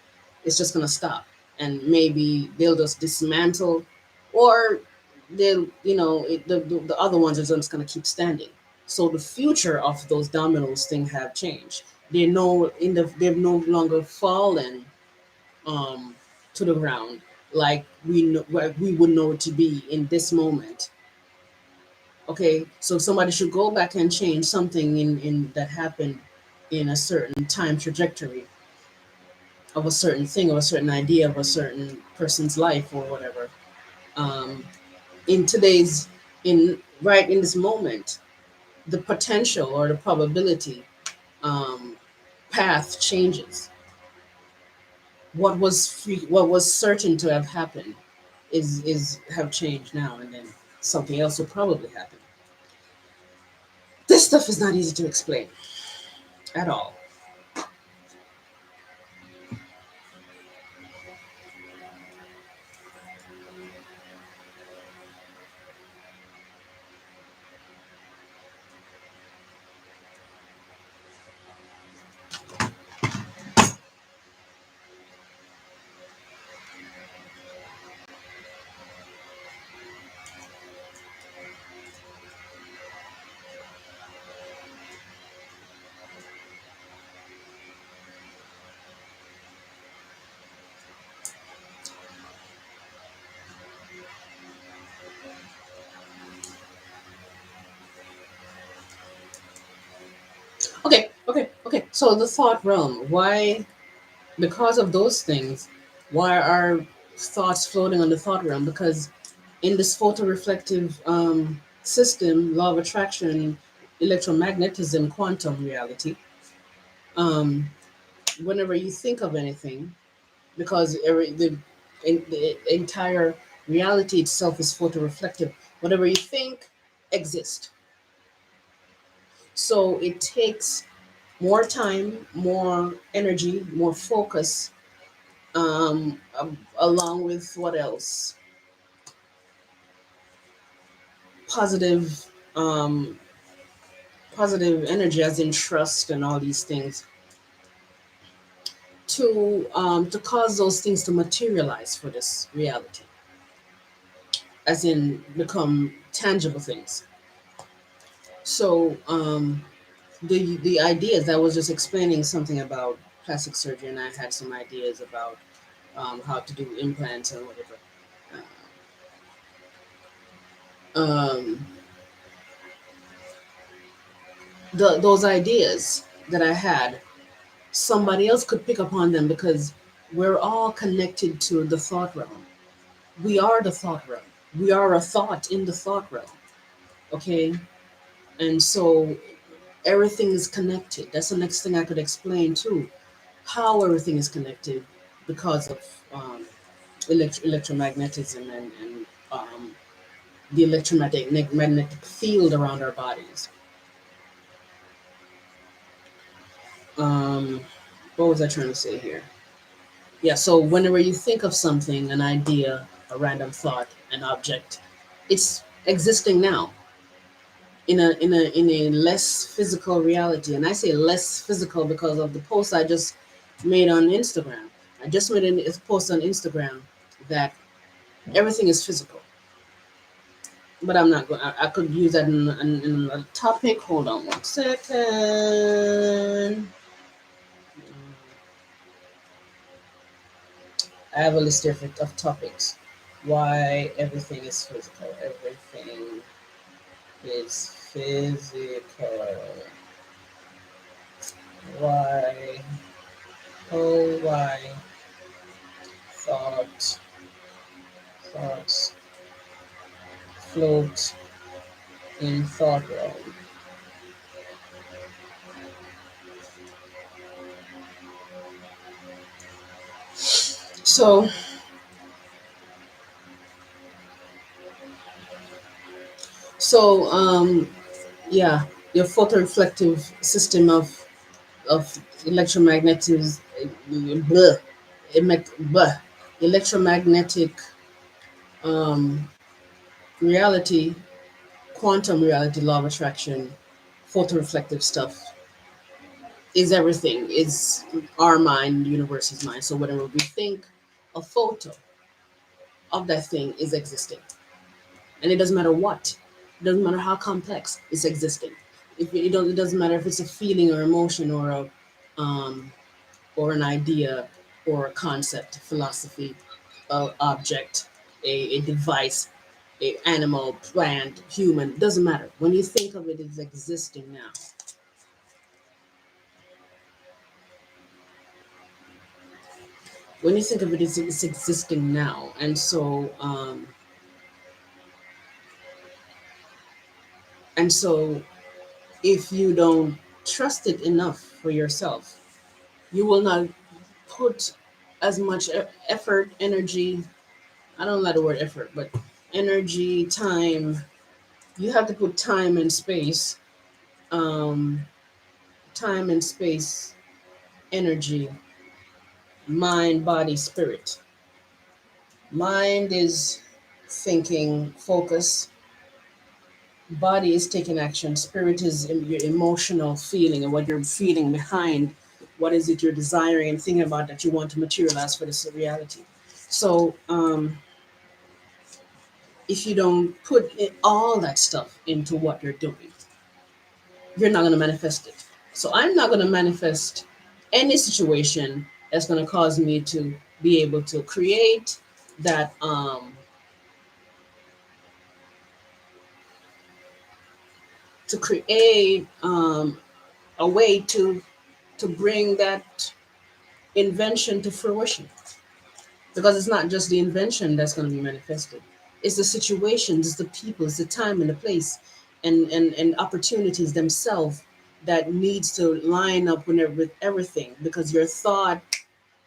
It's just going to stop, and maybe they'll just dismantle, or they'll, the other ones are just going to keep standing. So the future of those dominoes thing have changed. They've no longer fallen um, to the ground like we would know it to be in this moment. Okay, so somebody should go back and change something in that happened in a certain time trajectory of a certain thing, of a certain idea, of a certain person's life or whatever. Um, in today's in right in this moment, the potential or the probability um, path changes. What was certain to have happened is have changed now, and then something else will probably happen. This stuff is not easy to explain at all. Okay. So the thought realm, why, because of those things, why are thoughts floating on the thought realm? Because in this photoreflective system, law of attraction, electromagnetism, quantum reality, um, whenever you think of anything, because the entire reality itself is photoreflective, whatever you think exists. So it takes more time, more energy, more focus, along with what else? Positive, positive energy, as in trust and all these things, to cause those things to materialize for this reality, as in become tangible things. So the ideas, I was just explaining something about plastic surgery, and I had some ideas about how to do implants and whatever. Um, those ideas that I had, somebody else could pick up on them because we're all connected to the thought realm. We are the thought realm. We are a thought in the thought realm. Okay? And so everything is connected. That's the next thing I could explain too. How everything is connected because of electromagnetism and the magnetic field around our bodies. Um, what was I trying to say here? Yeah, so whenever you think of something, an idea, a random thought, an object, it's existing now in a less physical reality. And I say less physical because of the post I just made on Instagram. I just made a post on Instagram that everything is physical. But I'm not going. I could use that in a topic. Hold on 1 second. I have a list of topics. Why everything is physical. Everything is physical. Why? Oh, why? Thought, thoughts float in thought realm. So, so yeah, your photoreflective system of electromagnetism, blah, blah, electromagnetic um, reality, quantum reality, law of attraction, photoreflective stuff is everything. Is our mind, universe's mind. So whenever we think, a photo of that thing is existing, and it doesn't matter what, it doesn't matter how complex, it's existing. If it doesn't matter if it's a feeling or emotion um, or an idea or a concept, philosophy, a object, a device, a animal, plant, human, doesn't matter. When you think of it, it's existing now. When you think of it, it's existing now. And so if you don't trust it enough for yourself, you will not put as much effort, energy. I don't like the word effort, but energy, time. You have to put um, time and space, energy, mind, body, spirit. Mind is thinking, focus. Body is taking action. Spirit is your emotional feeling and what you're feeling behind what is it you're desiring and thinking about that you want to materialize for this reality. So, if you don't put all that stuff into what you're doing, you're not going to manifest it. So I'm not going to manifest any situation that's going to cause me to be able to create that to create a way to bring that invention to fruition, because it's not just the invention that's going to be manifested. It's the situations, it's the people, it's the time and the place, and opportunities themselves that needs to line up with everything, because your thought,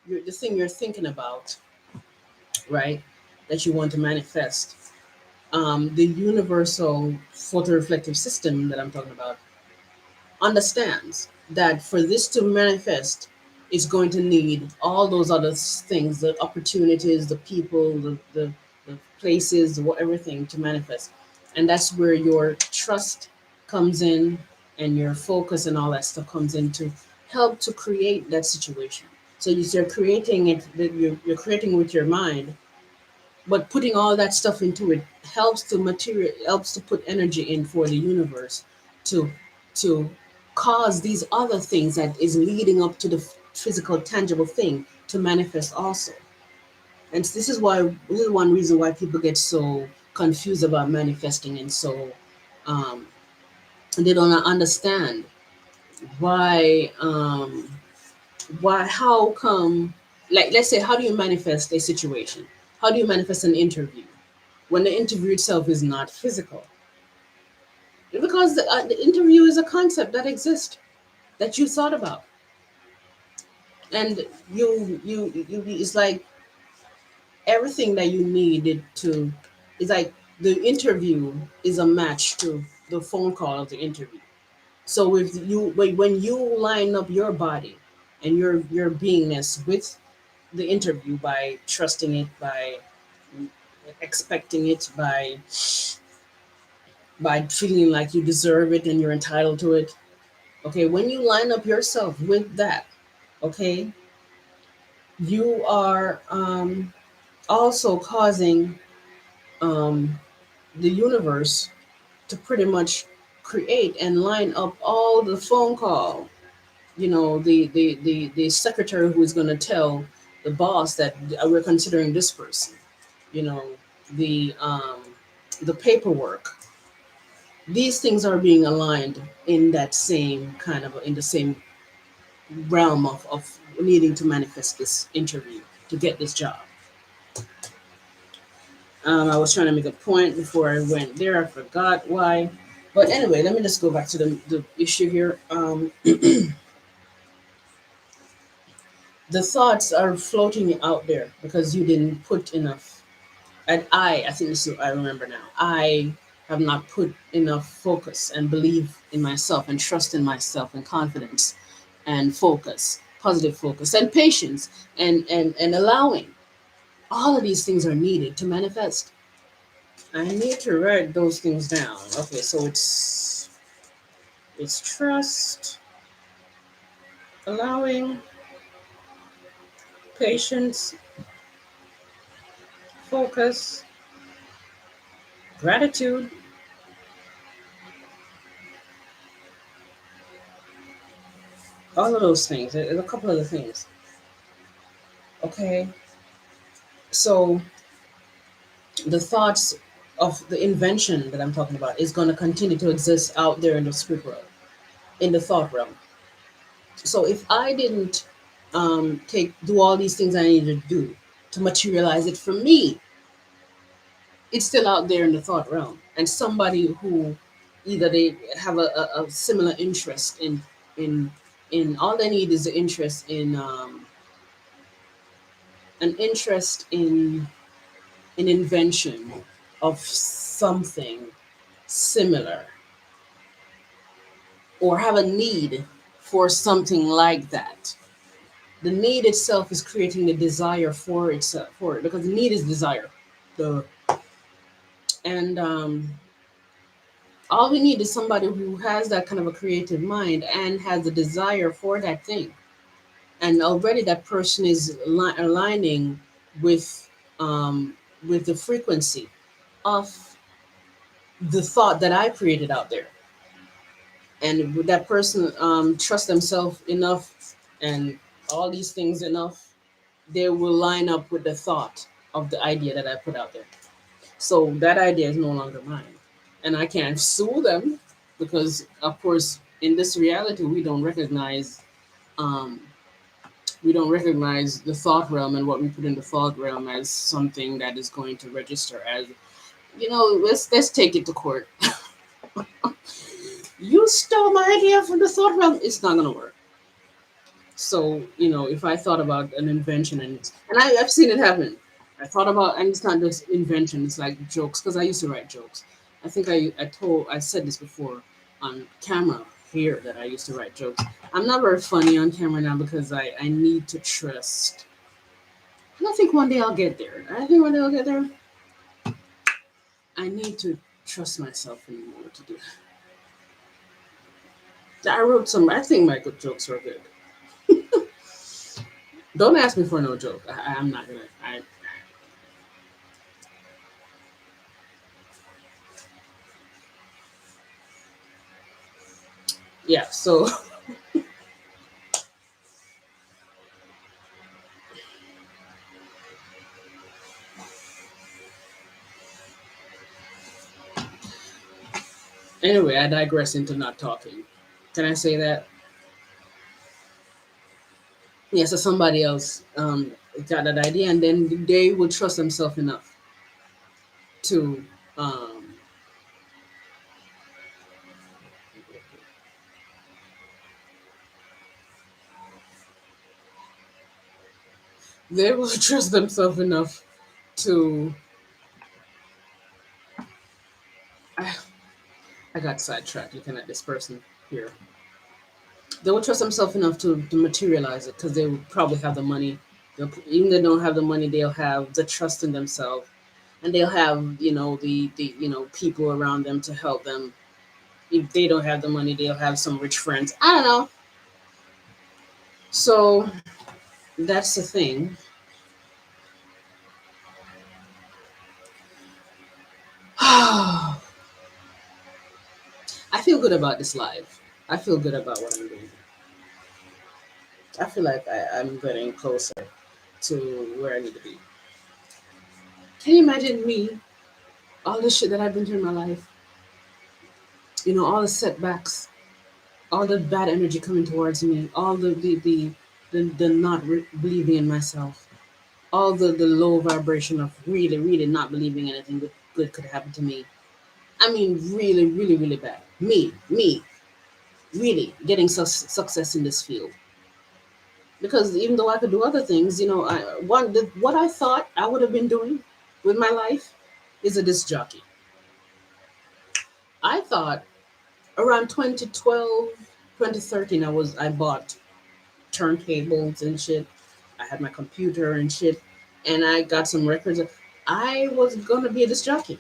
the thing you're thinking about, right, that you want to manifest, the universal photoreflective system that I'm talking about understands that for this to manifest, it's going to need all those other things, the opportunities, the people, the places, everything to manifest. And that's where your trust comes in, and your focus and all that stuff comes in to help to create that situation. So you're creating it, you're creating with your mind, but putting all that stuff into it helps to put energy in for the universe to to cause these other things that is leading up to the physical tangible thing to manifest also. And this is one reason why people get so confused about manifesting, and so um, they don't understand why Why? How come? Like, let's say, how do you manifest a situation? How do you manifest an interview when the interview itself is not physical? Because the interview is a concept that exists that you thought about, and it's like everything that you needed to. It's like the interview is a match to the phone call of the interview. So if you when you line up your body and your beingness with the interview by trusting it, by expecting it, by feeling like you deserve it and you're entitled to it. Okay, when you line up yourself with that, okay, you are also causing um, the universe to pretty much create and line up all the phone call. You know, the secretary who is going to tell the boss that we're considering this person. You know, the um, the paperwork. These things are being aligned in that same kind of in the same realm of needing to manifest this interview to get this job. I was trying to make a point before I went there. I forgot why. But anyway, let me just go back to the issue here. The thoughts are floating out there because you didn't put enough. And I think this is, I remember now. I have not put enough focus and belief in myself and trust in myself and confidence and focus, positive focus and patience and allowing. All of these things are needed to manifest. I need to write those things down. Okay, so it's trust, allowing, patience, focus, gratitude, all of those things. There's a couple of the things. Okay, so the thoughts of the invention that I'm talking about is going to continue to exist out there in the spirit realm, in the thought realm. So if I didn't take do all these things I needed to do to materialize it for me, it's still out there in the thought realm. And somebody who either they have a similar interest in in all they need is the interest in an interest in an invention of something similar or have a need for something like that. The need itself is creating the desire for itself for it because the need is desire. The and all we need is somebody who has that kind of a creative mind and has a desire for that thing. And already that person is aligning with with the frequency of the thought that I created out there. And would that person trust themselves enough and all these things enough, they will line up with the thought of the idea that I put out there. So that idea is no longer mine. And I can't sue them because, of course, in this reality, um, we don't recognize the thought realm and what we put in the thought realm as something that is going to register as, let's take it to court. You stole my idea from the thought realm. It's not going to work. So, if I thought about an invention I've seen it happen. I thought about, and it's not just invention, it's like jokes, because I used to write jokes. I think I said this before on camera here that I used to write jokes. I'm not very funny on camera now because I need to trust. And I think one day I'll get there. I think one day I'll get there. I need to trust myself anymore to do that. I wrote some, I think my good jokes are good. Don't ask me for no joke. I'm not gonna. Yeah. So anyway, I digress into not talking. Can I say that? Yeah, so somebody else got that idea, and then they will trust themselves enough to um, they will trust themselves enough to. I, I got sidetracked looking at this person here. They will trust themselves enough to materialize it because they will probably have the money. Even if they don't have the money, they'll have the trust in themselves, and they'll have the people around them to help them. If they don't have the money, they'll have some rich friends. I don't know. So that's the thing. I feel good about this live. I feel good about what I'm doing. I feel like I'm getting closer to where I need to be. Can you imagine me, all the shit that I've been through in my life, all the setbacks, all the bad energy coming towards me, all the not believing in myself, all the low vibration of really, really not believing anything good could happen to me. I mean, really, really, really bad. Me, really getting success in this field. Because even though I could do other things, what I thought I would have been doing with my life is a disc jockey. I thought around 2012, 2013, I bought turntables and shit. I had my computer and shit, and I got some records. I was gonna be a disc jockey,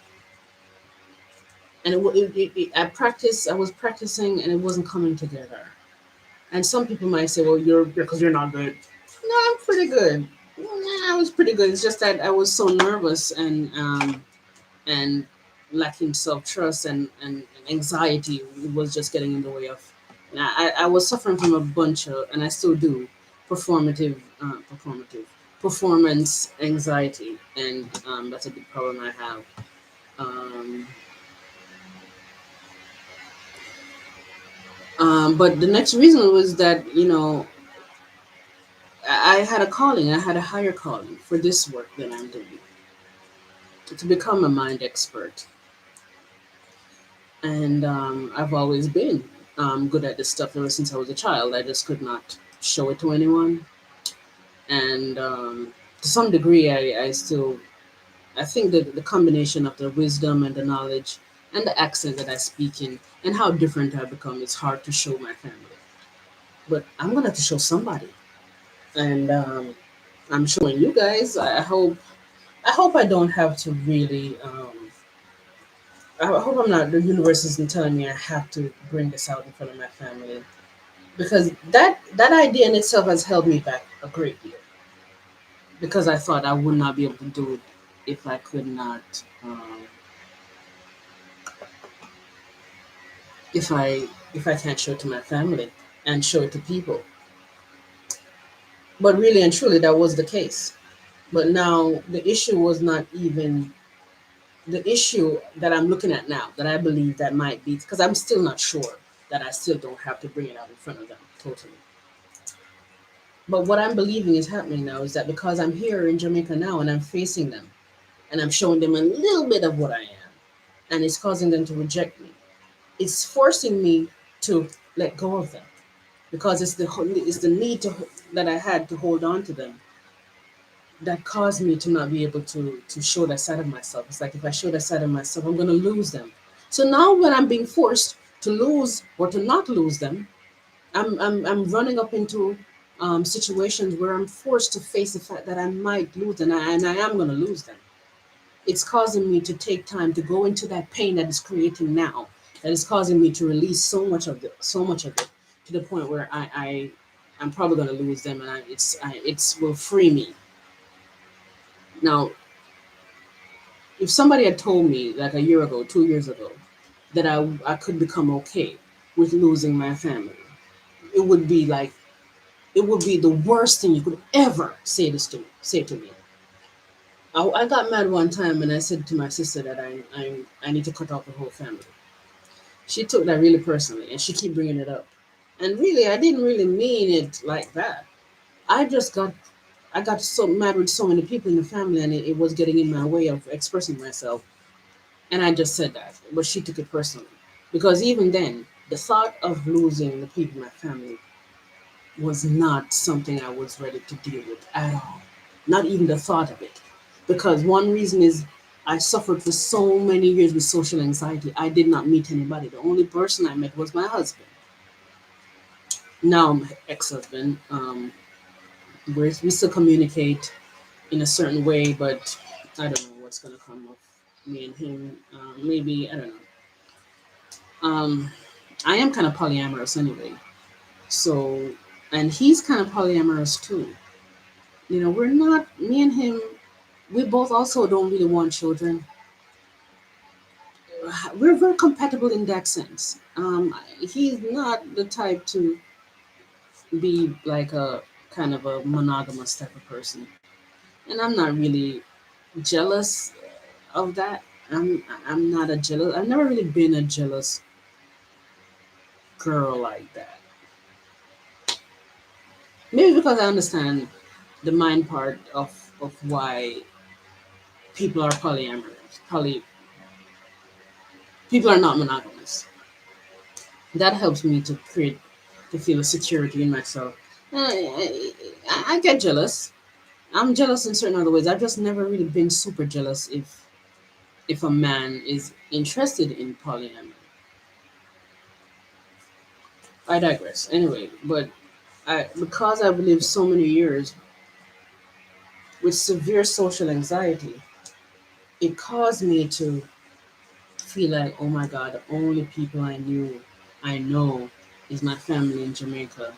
and I was practicing, and it wasn't coming together. And some people might say, "Well, you're because you're not good." No, I'm pretty good. Nah, I was pretty good. It's just that I was so nervous and lacking self trust and anxiety was just getting in the way of. I was suffering from a bunch of, and I still do, performative performance anxiety, and that's a big problem I have. Um, but the next reason was that I had a calling, I had a higher calling for this work that I'm doing to become a mind expert, and I've always been good at this stuff ever since I was a child. I just could not show it to anyone, and to some degree, I still I think that the combination of the wisdom and the knowledge and the accent that I speak in and how different I become, it's hard to show my family. But I'm gonna have to show somebody, and I'm showing you guys. I hope I don't have to really. I hope I'm not. The universe isn't telling me I have to bring this out in front of my family because that idea in itself has held me back a great deal because I thought I would not be able to do it if I could not. If I can't show it to my family and show it to people. But really and truly, that was the case. But now the issue was not even the issue that I'm looking at now. That I believe that might be because I'm still not sure that I still don't have to bring it out in front of them totally. But what I'm believing is happening now is that because I'm here in Jamaica now and I'm facing them and I'm showing them a little bit of what I am, and it's causing them to reject me. It's forcing me to let go of them because it's the need that I had to hold on to them that caused me to not be able to show that side of myself. It's like if I show that side of myself, I'm gonna lose them. So now when I'm being forced to lose or to not lose them, I'm running up into situations where I'm forced to face the fact that I might lose them, and I am gonna lose them. It's causing me to take time to go into that pain that is creating now. That is causing me to release so much of it to the point where I'm probably gonna lose them, and it's will free me. Now, if somebody had told me like a year ago, 2 years ago, that I could become okay with losing my family, it would be like it would be the worst thing you could ever say to me. I got mad one time and I said to my sister that I need to cut off the whole family. She took that really personally and she keep bringing it up. And really, I didn't really mean it like that. I just got I got so mad with so many people in the family, and it was getting in my way of expressing myself. And I just said that, but she took it personally. Because even then, the thought of losing the people in my family was not something I was ready to deal with at all. Not even the thought of it. Because one reason is I suffered for so many years with social anxiety. I did not meet anybody. The only person I met was my husband. Now, my ex husband. We still communicate in a certain way, but I don't know what's going to come of me and him. Maybe, I don't know. I am kind of polyamorous anyway. So, and he's kind of polyamorous too. We're not, me and him, we both also don't really want children. We're very compatible in that sense. He's not the type to be like a kind of a monogamous type of person. And I'm not really jealous of that. I'm not a jealous, I've never really been a jealous girl like that. Maybe because I understand the mind part of why people are polyamorous. People are not monogamous. That helps me to feel a security in myself. I get jealous. I'm jealous in certain other ways. I've just never really been super jealous if a man is interested in polyamory. I digress. Anyway, but because I've lived so many years with severe social anxiety, it caused me to feel like, oh my God, the only people I know, is my family in Jamaica.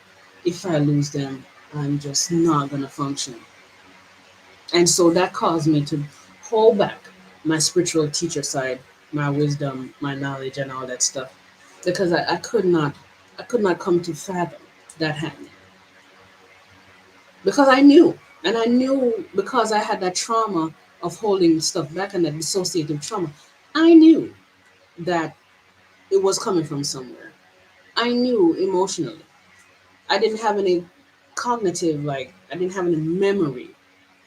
If I lose them, I'm just not gonna function. And so that caused me to hold back my spiritual teacher side, my wisdom, my knowledge, and all that stuff, because I could not come to fathom that happening. Because I knew, and I knew because I had that trauma of holding stuff back and that dissociative trauma. I knew that it was coming from somewhere. I knew emotionally. I didn't have any cognitive, like, I didn't have any memory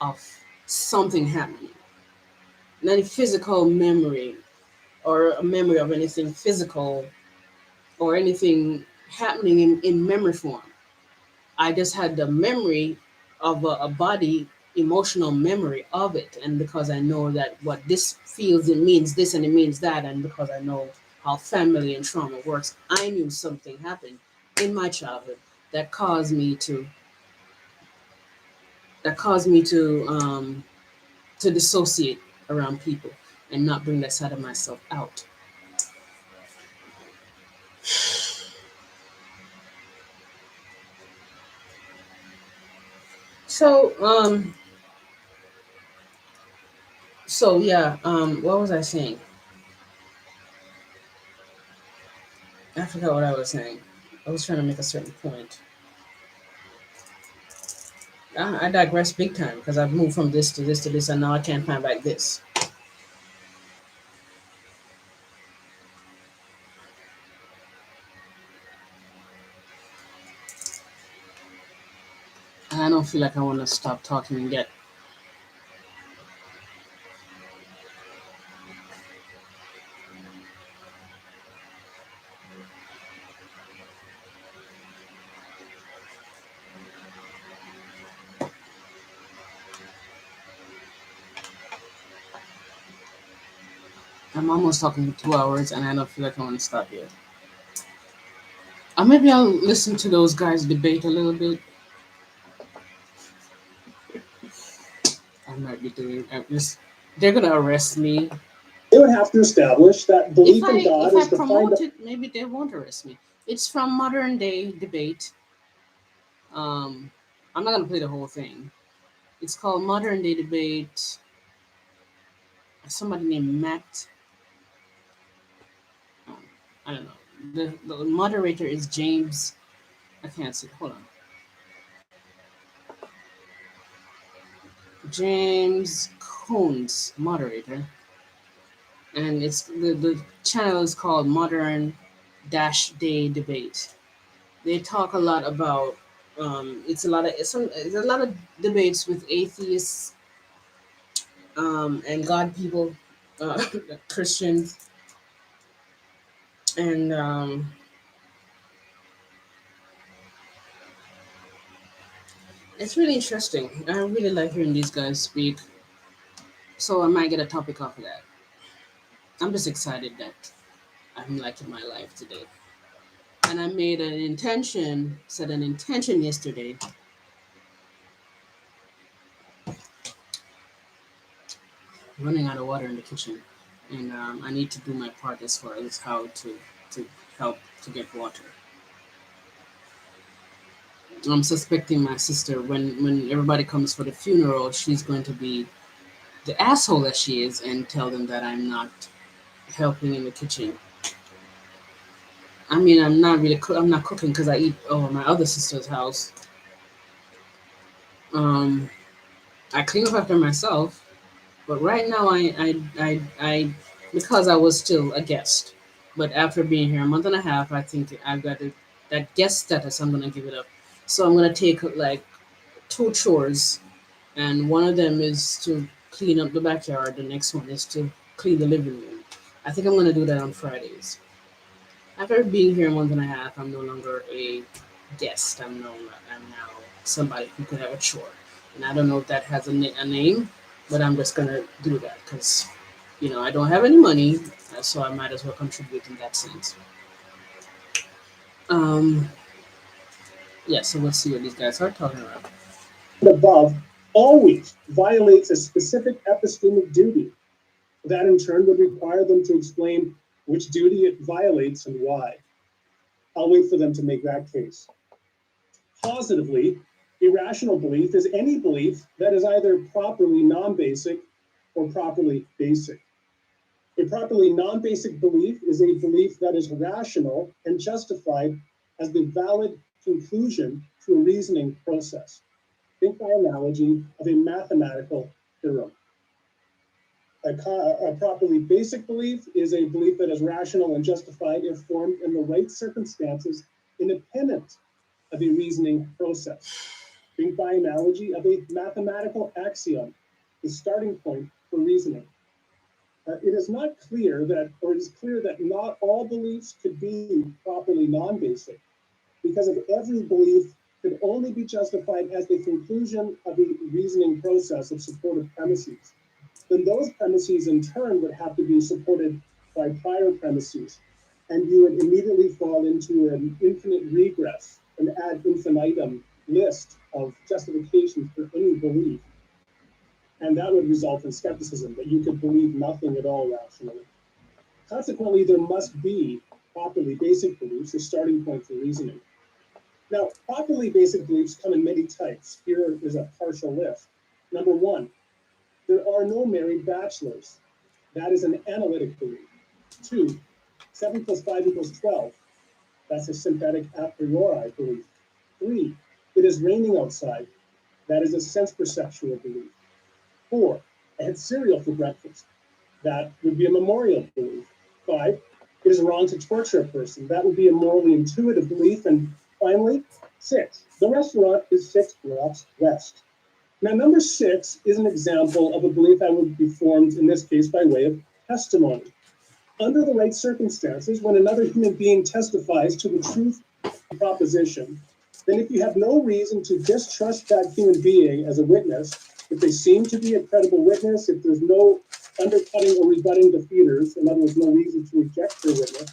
of something happening. Not any physical memory or a memory of anything physical or anything happening in memory form. I just had the memory of a body emotional memory of it. And because I know that what this feels, it means this and it means that. And because I know how family and trauma works, I knew something happened in my childhood that caused me to that caused me to dissociate around people and not bring that side of myself out. So yeah, what was I saying? I forgot what I was saying. I was trying to make a certain point. I digress big time because I've moved from this to this to this, and now I can't find back this. And I don't feel like I want to stop talking and get. I'm almost talking for 2 hours, and I don't feel like I want to stop yet. Maybe I'll listen to those guys debate a little bit. I might be doing. They're gonna arrest me. They would have to establish that belief in God If I is defined. promote it, maybe they won't arrest me. It's from Modern Day Debate. Um, I'm not gonna play the whole thing. It's called Modern Day Debate. Somebody named Matt. Um, I don't know. The moderator is James. I can't see. Hold on. James Coons, moderator, and the channel is called Modern Dash Day Debate. They talk a lot about It's a lot of debates with atheists and God people, uh, Christians, and it's really interesting. I really like hearing these guys speak, so I might get a topic off of that. I'm just excited that I'm liking my life today, and I made an intention, set an intention yesterday. Running out of water in the kitchen, and I need to do my part as far as how to help to get water. I'm suspecting my sister when everybody comes for the funeral, she's going to be the asshole that she is and tell them that I'm not helping in the kitchen. I mean, I'm not cooking because I eat over my other sister's house. Um, I clean up after myself, but right now I because I was still a guest. But after being here a month and a half, I think I've got that guest status. I'm gonna give it up. So I'm gonna take like two chores, and one of them is to clean up the backyard. The next one is to clean the living room. I think I'm gonna do that on Fridays. After being here a month and a half, I'm no longer a guest. I'm now somebody who could have a chore, and I don't know if that has a name, but I'm just gonna do that because I don't have any money, so I might as well contribute in that sense. Um, yeah. So let's see what these guys are talking about. Above always violates a specific epistemic duty. That in turn would require them to explain which duty it violates and why. I'll wait for them to make that case. Positively, irrational belief is any belief that is either properly non-basic or properly basic. A properly non-basic belief is a belief that is rational and justified as the valid conclusion to a reasoning process. Think by analogy of a mathematical theorem. A properly basic belief is a belief that is rational and justified if formed in the right circumstances, independent of a reasoning process. Think by analogy of a mathematical axiom, the starting point for reasoning. It is not clear that, or it is clear that not all beliefs could be properly non-basic, because if every belief could only be justified as the conclusion of a reasoning process of supportive premises, then those premises in turn would have to be supported by prior premises, and you would immediately fall into an infinite regress, an ad infinitum list of justifications for any belief. And that would result in skepticism, that you could believe nothing at all rationally. Consequently, there must be properly basic beliefs, a starting point for reasoning. Now, properly basic beliefs come in many types. Here is a partial list. Number one, there are no married bachelors. That is an analytic belief. Two, 7 plus 5 equals 12. That's a synthetic a priori belief. Three, it is raining outside. That is a sense perceptual belief. Four, I had cereal for breakfast. That would be a memorial belief. Five, it is wrong to torture a person. That would be a morally intuitive belief. And finally, six, the restaurant is 6 blocks west. Now, number six is an example of a belief that would be formed, in this case, by way of testimony. Under the right circumstances, when another human being testifies to the truth of a proposition, then if you have no reason to distrust that human being as a witness, if they seem to be a credible witness, if there's no undercutting or rebutting defeaters, in other words, no reason to reject their witness,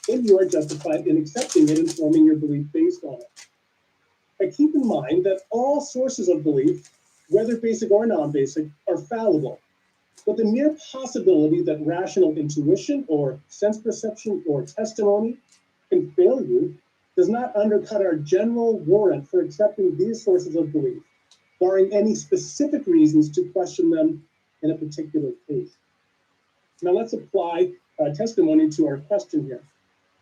then you are justified in accepting it and forming your belief based on it. But keep in mind that all sources of belief, whether basic or non-basic, are fallible. But the mere possibility that rational intuition or sense perception or testimony can fail you does not undercut our general warrant for accepting these sources of belief, barring any specific reasons to question them in a particular case. Now let's apply testimony to our question here.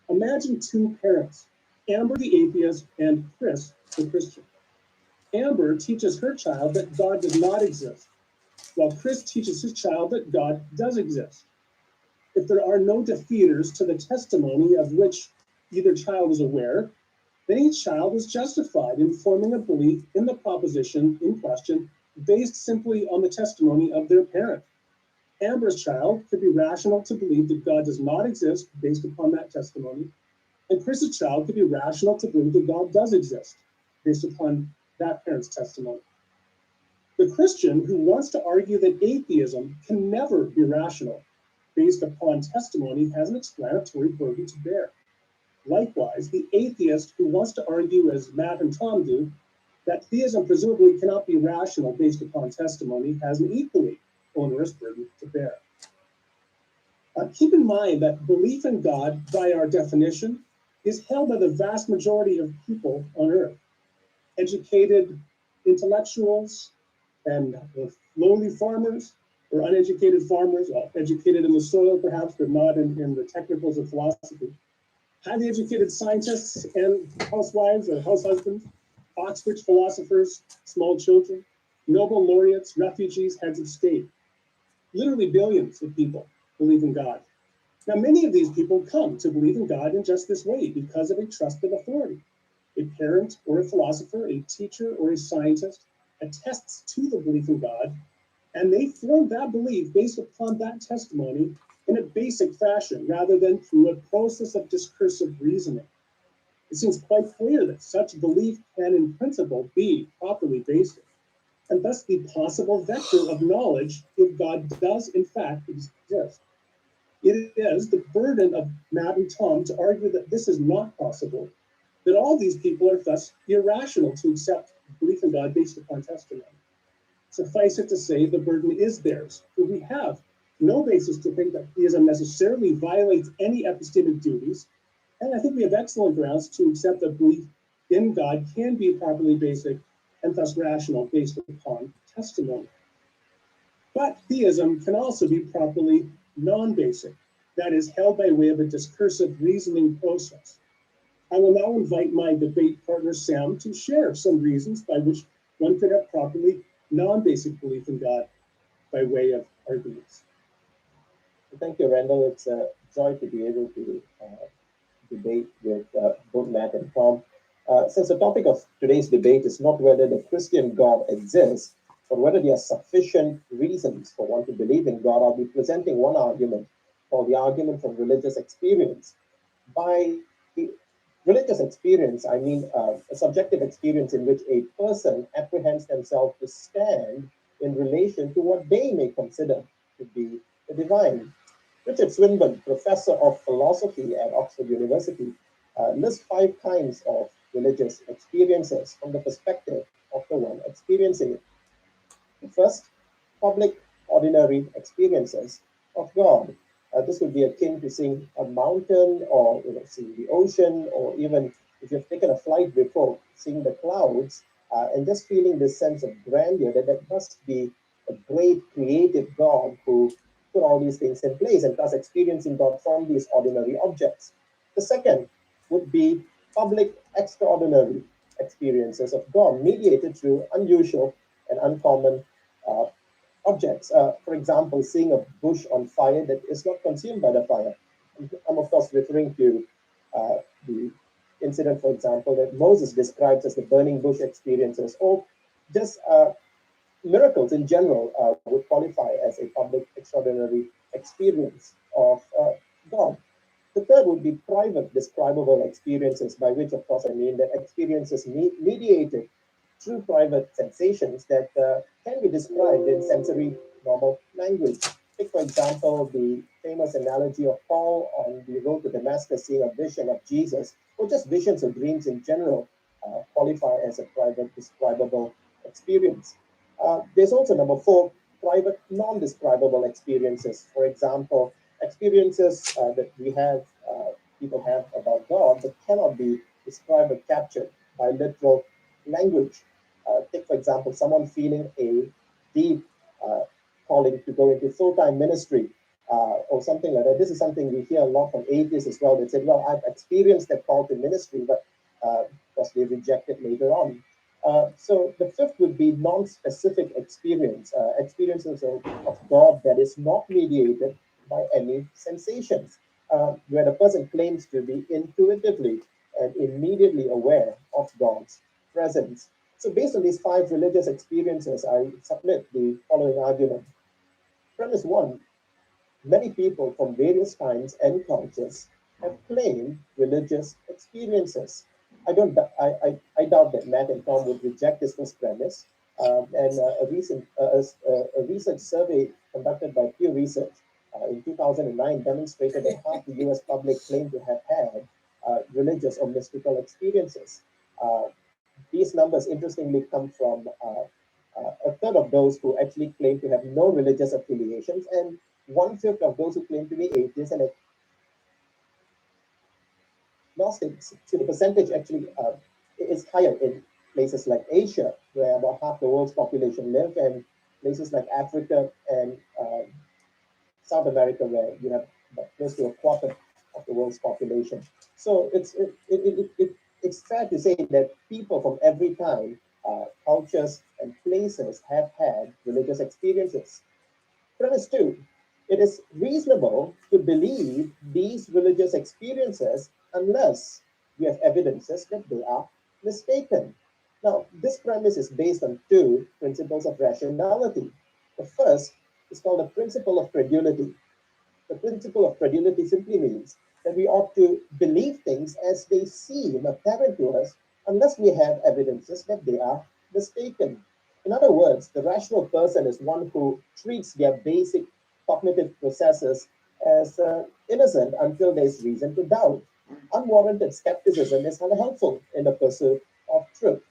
Imagine two parents, Amber the atheist and Chris the Christian. Amber teaches her child that God does not exist, while Chris teaches his child that God does exist. If there are no defeaters to the testimony of which either child is aware, then each child is justified in forming a belief in the proposition in question based simply on the testimony of their parent. Amber's child could be rational to believe that God does not exist based upon that testimony, and Chris's child could be rational to believe that God does exist based upon that parent's testimony. The Christian who wants to argue that atheism can never be rational based upon testimony has an explanatory burden to bear. Likewise, the atheist who wants to argue, as Matt and Tom do, that theism presumably cannot be rational based upon testimony has an equally onerous burden to bear. Keep in mind that belief in God, by our definition, is held by the vast majority of people on earth. Educated intellectuals and lowly farmers, or uneducated farmers, educated in the soil perhaps, but not in the technicals of philosophy. Highly educated scientists and housewives or house husbands, Oxford philosophers, small children, Nobel laureates, refugees, heads of state. Literally billions of people believe in God. Now, many of these people come to believe in God in just this way because of a trusted authority. A parent or a philosopher, a teacher or a scientist attests to the belief in God, and they form that belief based upon that testimony in a basic fashion rather than through a process of discursive reasoning. It seems quite clear that such belief can, in principle, be properly basic, and thus the possible vector of knowledge if God does, in fact, exist. It is the burden of Matt and Tom to argue that this is not possible, that all these people are thus irrational to accept belief in God based upon testimony. Suffice it to say, the burden is theirs, for we have no basis to think that theism necessarily violates any epistemic duties, and I think we have excellent grounds to accept that belief in God can be properly basic and thus rational based upon testimony. But theism can also be properly non-basic, that is, held by way of a discursive reasoning process. I will now invite my debate partner, Sam, to share some reasons by which one could have properly non-basic belief in God by way of arguments. Thank you, Randall. It's a joy to be able to debate with both Matt and Tom. Since the topic of today's debate is not whether the Christian God exists, but whether there are sufficient reasons for one to believe in God, I'll be presenting one argument called the argument from religious experience. By religious experience, I mean a subjective experience in which a person apprehends themselves to stand in relation to what they may consider to be the divine. Richard Swinburne, professor of philosophy at Oxford University, lists 5 kinds of religious experiences from the perspective of the one experiencing it. First, public, ordinary experiences of God. This would be akin to seeing a mountain, or seeing the ocean, or even if you've taken a flight before, seeing the clouds, and just feeling this sense of grandeur that there must be a great creative God who put all these things in place, and thus experiencing God from these ordinary objects. The second would be public, extraordinary experiences of God, mediated through unusual and uncommon uh, objects. For example, seeing a bush on fire that is not consumed by the fire. I'm, of course, referring to the incident, for example, that Moses describes as the burning bush experiences, or just miracles in general would qualify as a public, extraordinary experience of God. The third would be private, describable experiences, by which, of course, I mean that experiences mediated through private sensations that can be described in sensory normal language. Take, for example, the famous analogy of Paul on the road to Damascus seeing a vision of Jesus, or just visions or dreams in general, qualify as a private, describable experience. There's also number 4, private, non-describable experiences. For example, experiences that people have about God that cannot be described or captured by literal language. Take, for example, someone feeling a deep uh, calling to go into full-time ministry or something like that. This is something we hear a lot from atheists as well. They said, well, I've experienced that call to ministry, but of course they reject it later on. So the fifth would be non-specific experience, experiences of God that is not mediated by any sensations, where the person claims to be intuitively and immediately aware of God's presence. So, based on these five religious experiences, I submit the following argument. Premise one: many people from various times and cultures have claimed religious experiences. I doubt that Matt and Tom would reject this first premise. A research survey conducted by Pew Research in 2009 demonstrated that half the US public claimed to have had religious or mystical experiences. Uh, these numbers, interestingly, come from a third of those who actually claim to have no religious affiliations, and one-fifth of those who claim to be atheists and agnostics. So the percentage actually is higher in places like Asia, where about half the world's population live, and places like Africa and South America, where you have about close to a quarter of the world's population. So it's fair to say that people from every time, cultures, and places have had religious experiences. Premise two: it is reasonable to believe these religious experiences unless we have evidences that they are mistaken. Now, this premise is based on two principles of rationality. The first is called the principle of credulity. The principle of credulity simply means that we ought to believe things as they seem apparent to us unless we have evidences that they are mistaken. In other words, the rational person is one who treats their basic cognitive processes as innocent until there's reason to doubt. Unwarranted skepticism is unhelpful in the pursuit of truth.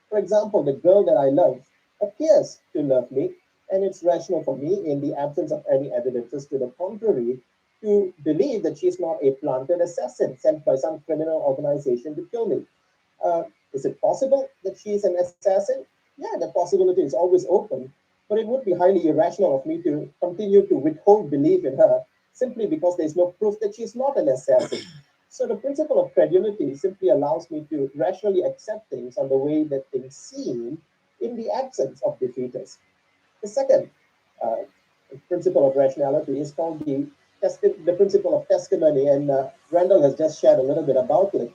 For example, the girl that I love appears to love me, and it's rational for me, in the absence of any evidences to the contrary, to believe that she's not a planted assassin sent by some criminal organization to kill me. Is it possible that she is an assassin? Yeah, that possibility is always open, but it would be highly irrational of me to continue to withhold belief in her simply because there's no proof that she's not an assassin. So the principle of credulity simply allows me to rationally accept things on the way that things seem in the absence of defeaters. The second uh, principle of rationality is called the principle of testimony, and Randall has just shared a little bit about it.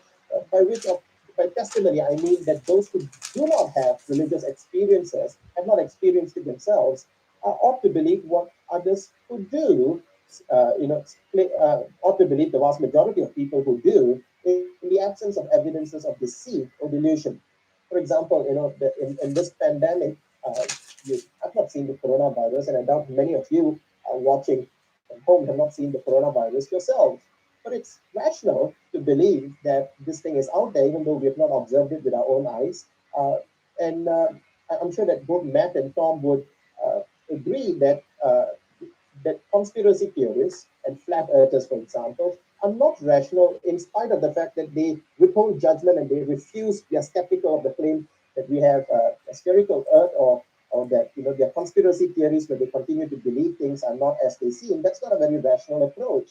By testimony, I mean that those who do not have religious experiences, have not experienced it themselves, ought to believe what others who do, ought to believe the vast majority of people who do, in the absence of evidences of deceit or delusion. For example, in this pandemic, uh, I've not seen the coronavirus, and I doubt many of you watching at home have not seen the coronavirus yourself. But it's rational to believe that this thing is out there, even though we have not observed it with our own eyes. And I'm sure that both Matt and Tom would agree that conspiracy theorists and flat earthers, for example, are not rational in spite of the fact that they withhold judgment and they refuse, they are skeptical of the claim that we have a spherical earth, or that their conspiracy theories where they continue to believe things are not as they seem. That's not a very rational approach.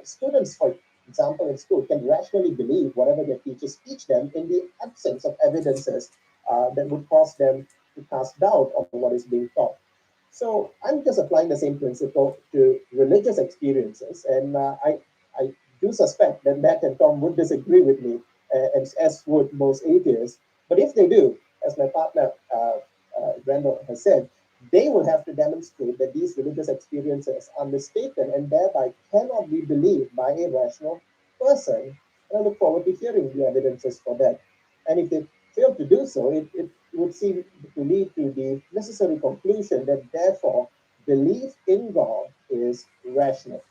Students, for example, in school can rationally believe whatever their teachers teach them in the absence of evidences that would cause them to cast doubt on what is being taught. So I'm just applying the same principle to religious experiences, and I do suspect that Matt and Tom would disagree with me, and as would most atheists. But if they do, as my partner Randall has said, they will have to demonstrate that these religious experiences are mistaken and thereby cannot be believed by a rational person. And I look forward to hearing the evidences for that. And if they fail to do so, it would seem to lead to the necessary conclusion that therefore belief in God is rational.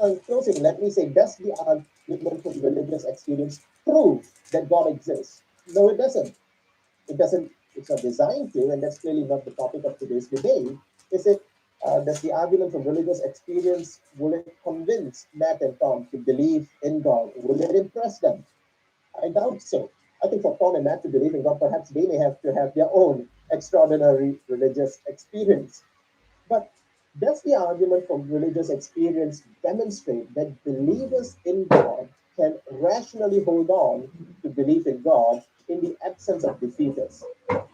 Now, in closing, let me say, does the argument for religious experience prove that God exists? No, it doesn't. It's not designed to, and that's clearly not the topic of today's debate. Is it? Does the argument from religious experience, will it convince Matt and Tom to believe in God? Will it impress them? I doubt so. I think for Tom and Matt to believe in God, perhaps they may have to have their own extraordinary religious experience. But does the argument from religious experience demonstrate that believers in God can rationally hold on to belief in God in the absence of defeaters?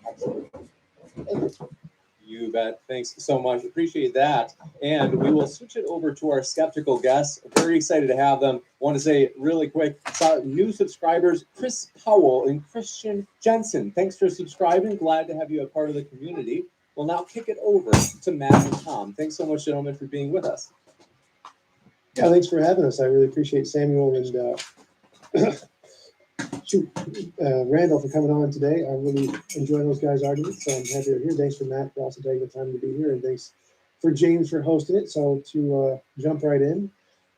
Absolutely. Thank you. You bet. Thanks so much. Appreciate that. And we will switch it over to our skeptical guests. Very excited to have them. Want to say really quick, new subscribers, Chris Powell and Christian Jensen. Thanks for subscribing. Glad to have you a part of the community. We'll now kick it over to Matt and Tom. Thanks so much, gentlemen, for being with us. Yeah, thanks for having us. I really appreciate Samuel and Randall for coming on today. I really enjoy those guys' arguments, so I'm happy you're here. Thanks for Matt for also taking the time to be here, and thanks for James for hosting it. So to jump right in,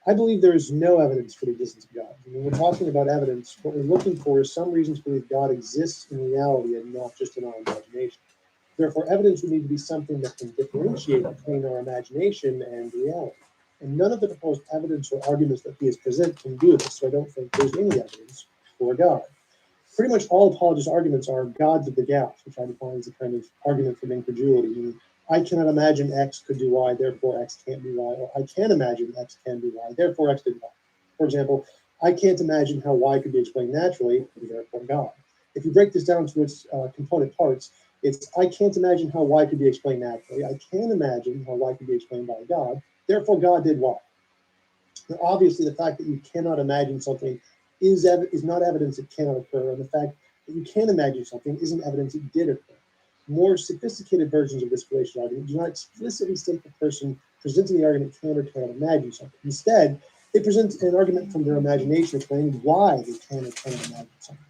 I believe there is no evidence for the existence of God. When we're talking about evidence, what we're looking for is some reason to believe God exists in reality and not just in our imagination. Therefore, evidence would need to be something that can differentiate between our imagination and reality. And none of the proposed evidence or arguments that he has presented can do this, so I don't think there's any evidence for God. Pretty much all apologist arguments are gods of the gaps, which I define as a kind of argument from incredulity. Meaning, I cannot imagine X could do Y, therefore X can't be Y, or I can imagine X can be Y, therefore X did Y. For example, I can't imagine how Y could be explained naturally, therefore God. If you break this down to its component parts, it's I can't imagine how Y could be explained naturally. I can imagine how Y could be explained by God, therefore God did Y. Now, obviously, the fact that you cannot imagine something is not evidence it cannot occur, and the fact that you can imagine something isn't evidence it did occur. More sophisticated versions of this fallacious argument do not explicitly state the person presenting the argument can or cannot imagine something. Instead, they present an argument from their imagination explaining why they can or cannot imagine something.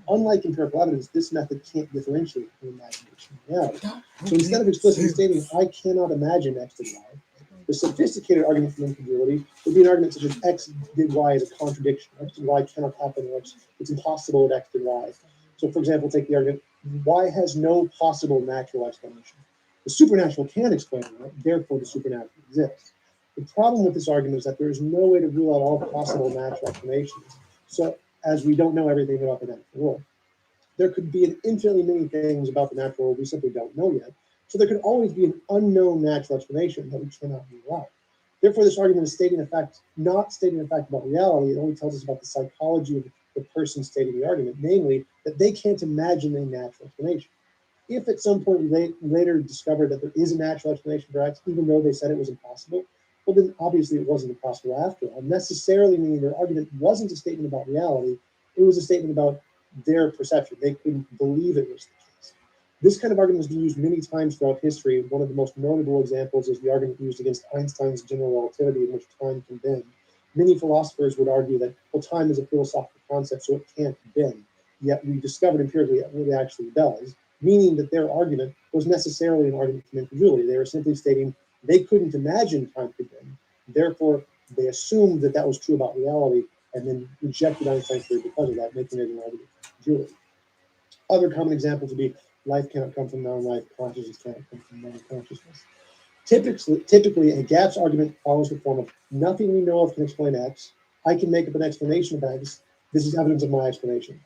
Unlike empirical evidence, this method can't differentiate between imagination and reality. So instead of explicitly stating, I cannot imagine X did Y, the sophisticated argument from incredulity would be an argument such as X did Y is a contradiction. X did Y cannot happen, or it's impossible that X did Y. So, for example, take the argument, Y has no possible natural explanation. The supernatural can explain it, therefore the supernatural exists. The problem with this argument is that there is no way to rule out all possible natural explanations. So, as we don't know everything about the natural world, there could be an infinitely many things about the natural world we simply don't know yet. So there could always be an unknown natural explanation that we cannot rule out. Therefore, this argument is stating a fact, not stating a fact about reality. It only tells us about the psychology of the person stating the argument, namely that they can't imagine a natural explanation. If at some point they later discover that there is a natural explanation for X, even though they said it was impossible, well, then obviously it wasn't impossible after all, necessarily meaning their argument wasn't a statement about reality, it was a statement about their perception. They couldn't believe it was the case. This kind of argument has been used many times throughout history. One of the most notable examples is the argument used against Einstein's general relativity, in which time can bend. Many philosophers would argue that, well, time is a philosophical concept, so it can't bend. Yet we discovered empirically that it actually does, meaning that their argument was necessarily an argument from incredulity. They were simply stating they couldn't imagine time could bend. Therefore, they assumed that that was true about reality and then rejected Einstein's theory because of that, making it an argument from incredulity. Other common examples would be life cannot come from non-life, consciousness cannot come from non-consciousness. Typically, a gaps argument follows the form of nothing we know of can explain X. I can make up an explanation of X. This is evidence of my explanation.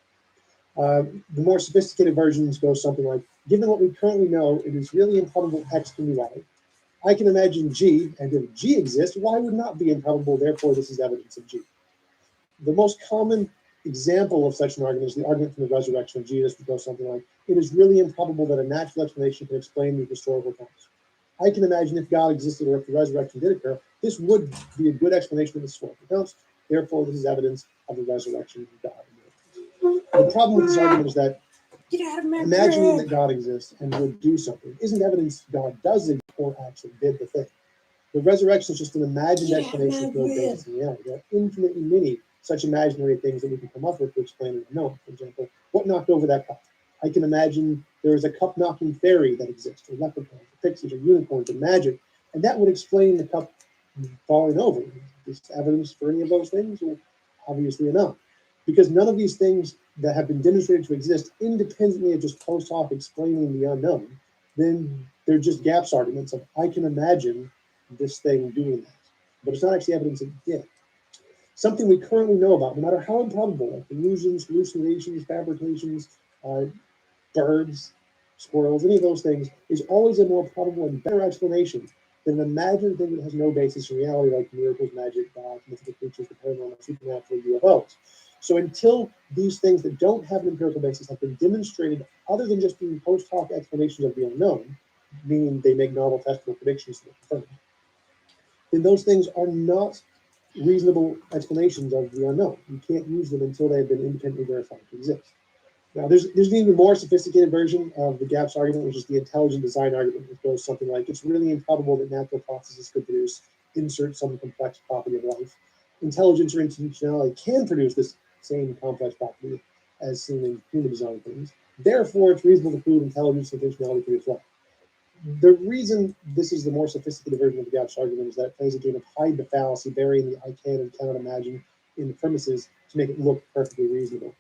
The more sophisticated versions go something like, given what we currently know, it is really improbable X can be Y. I can imagine G, and if G exists, Y would not be improbable, therefore this is evidence of G. The most common example of such an argument is the argument from the resurrection of Jesus, which goes something like, it is really improbable that a natural explanation can explain the historical accounts. I can imagine if God existed or if the resurrection did occur, this would be a good explanation of the historical accounts. Therefore, this is evidence of the resurrection of God. The problem with this argument is that imagining that God exists and would do something isn't evidence God does exist or actually did the thing. The resurrection is just an imagined explanation with no basis in reality. There are infinitely many such imaginary things that we can come up with to explain the unknown. For example, what knocked over that cup? I can imagine there is a cup knocking fairy that exists, or leprechauns, or pixies, or unicorns, or magic, and that would explain the cup falling over. Is evidence for any of those things? Well, obviously enough. Because none of these things that have been demonstrated to exist independently of just post hoc explaining the unknown, then they're just gaps arguments of I can imagine this thing doing that. But it's not actually evidence it did. Something we currently know about, no matter how improbable, like illusions, hallucinations, fabrications, birds, squirrels, any of those things, is always a more probable and better explanation than an imagined thing that has no basis in reality, like miracles, magic, gods, mythical creatures, the paranormal, supernatural, UFOs. So until these things that don't have an empirical basis have been demonstrated other than just being post hoc explanations of the unknown, meaning they make novel testable predictions that are confirmed. And those things are not reasonable explanations of the unknown. You can't use them until they have been independently verified to exist. Now, there's an even more sophisticated version of the gaps argument, which is the intelligent design argument, which goes something like, it's really improbable that natural processes could produce, insert some complex property of life. Intelligence or intentionality can produce this same complex property as seen in human design things. Therefore, it's reasonable to prove intelligence and intentionality produce life. The reason this is the more sophisticated version of the gaps argument is that it plays a game of hide the fallacy, burying the I can and cannot imagine in the premises to make it look perfectly reasonable.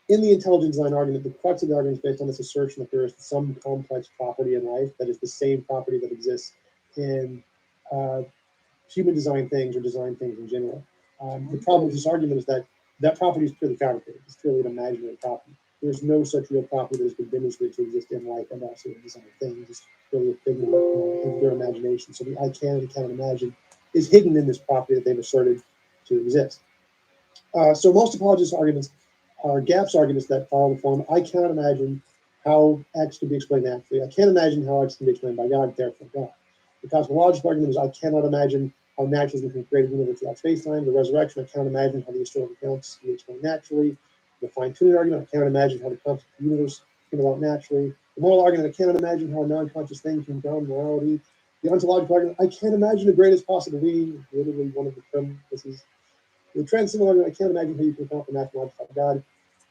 In the intelligent design argument, the crux of the argument is based on this assertion that there is some complex property in life that is the same property that exists in human design things or design things in general. The problem with this argument is that that property is purely fabricated. It's purely an imaginary property. There's no such real property that has been demonstrated to exist in life and also in design things. It's purely a figment of their imagination. So the I can and cannot imagine is hidden in this property that they've asserted to exist. So most apologist arguments are gaps arguments that follow the form, I cannot imagine how X can be explained naturally. I can't imagine how X can be explained by God, therefore God. The cosmological argument is I cannot imagine how naturalism can create a universe without space-time. The resurrection, I cannot imagine how the historical accounts can be explained naturally. The fine-tuning argument, I cannot imagine how the concept of the universe came about naturally. The moral argument, I cannot imagine how a non-conscious thing can ground morality. The ontological argument, I can't imagine the greatest possible being, literally one of the premises. The transcendental argument, I can't imagine how you can account for natural logic of God.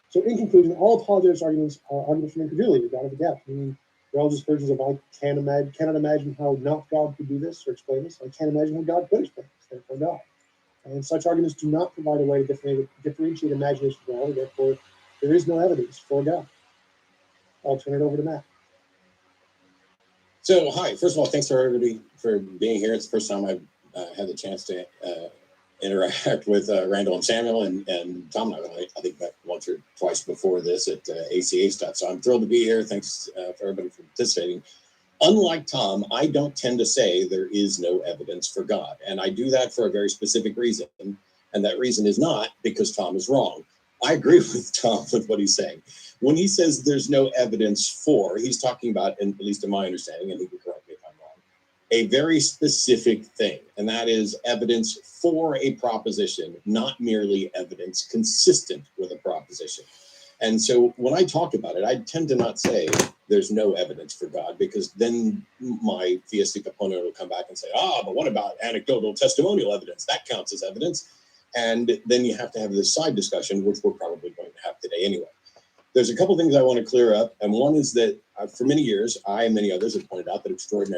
So in conclusion, all apologetics arguments are arguments from incredulity, God of the gap, meaning they're all just versions of I cannot imagine how not God could do this or explain this. I can't imagine how God could explain this, therefore God. And such arguments do not provide a way to differentiate imagination from reality, therefore there is no evidence for God. I'll turn it over to Matt. So, hi. First of all, thanks for everybody for being here. It's the first time I've had the chance to interact with Randall and Samuel and Tom. I think back once or twice before this at ACA stuff. So I'm thrilled to be here. Thanks for everybody for participating. Unlike Tom, I don't tend to say there is no evidence for God. And I do that for a very specific reason. And that reason is not because Tom is wrong. I agree with Tom with what he's saying. When he says there's no evidence for, he's talking about, and at least in my understanding, and he can correct me if I'm wrong, a very specific thing, and that is evidence for a proposition, not merely evidence consistent with a proposition. And so when I talk about it, I tend to not say there's no evidence for God, because then my theistic opponent will come back and say, but what about anecdotal testimonial evidence? That counts as evidence. And then you have to have this side discussion, which we're probably going to have today anyway. There's a couple things I want to clear up. And one is that for many years, I and many others have pointed out that extraordinary